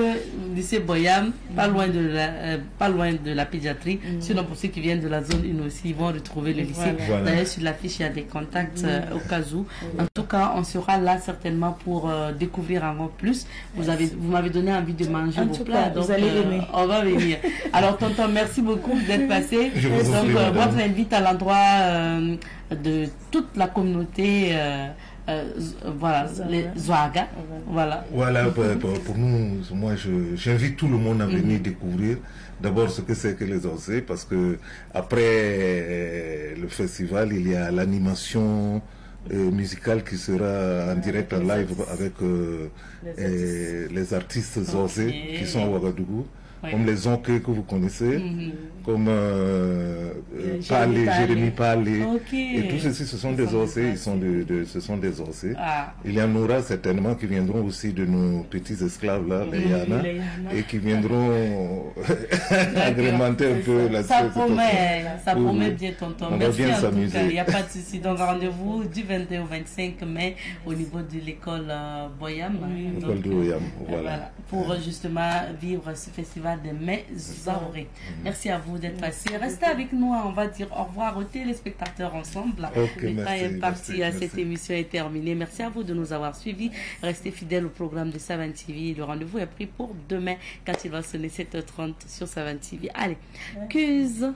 lycée Boyam, pas loin de la pédiatrie, sinon pour ceux qui viennent de la zone 1 aussi, ils vont retrouver le lycée. Voilà. D'ailleurs, sur l'affiche, il y a des contacts au cas où. En tout cas, on sera là certainement pour découvrir encore plus. Vous m'avez donné envie de manger vos plats, donc vous allez aimer. On va venir. Alors, tonton, merci beaucoup d'être passé. Donc, votre invite à l'endroit de toute la communauté, voilà, les Zouaga. Voilà. Voilà, pour nous, moi, j'invite tout le monde à venir découvrir d'abord ce que c'est que les Ossés, parce que après le festival, il y a l'animation musicale qui sera en direct en live avec les artistes Ossés qui sont à Ouagadougou. Comme les oncles que vous connaissez, comme Jérémy Palé, et tout ceci, ce sont des Ossés, ce sont des Ossés. Il y en aura certainement qui viendront aussi de nos petits esclaves là, les Yana, et qui viendront agrémenter un peu la ça promet bien, tonton. On Merci va bien en tout cas, il n'y a s'amuser. pas de souci. Donc rendez-vous du 22 au 25 mai au niveau de l'école Boyam. L'école de Boyam, voilà. Pour justement vivre ce festival de mai Zaoré. Merci à vous d'être passé. Restez avec nous, on va dire au revoir aux téléspectateurs ensemble. Okay, Le temps est parti, merci. cette émission est terminée. Merci à vous de nous avoir suivis. Restez fidèles au programme de Savan TV. Le rendez-vous est pris pour demain quand il va sonner 7h30 sur Savan TV. Allez, cuse.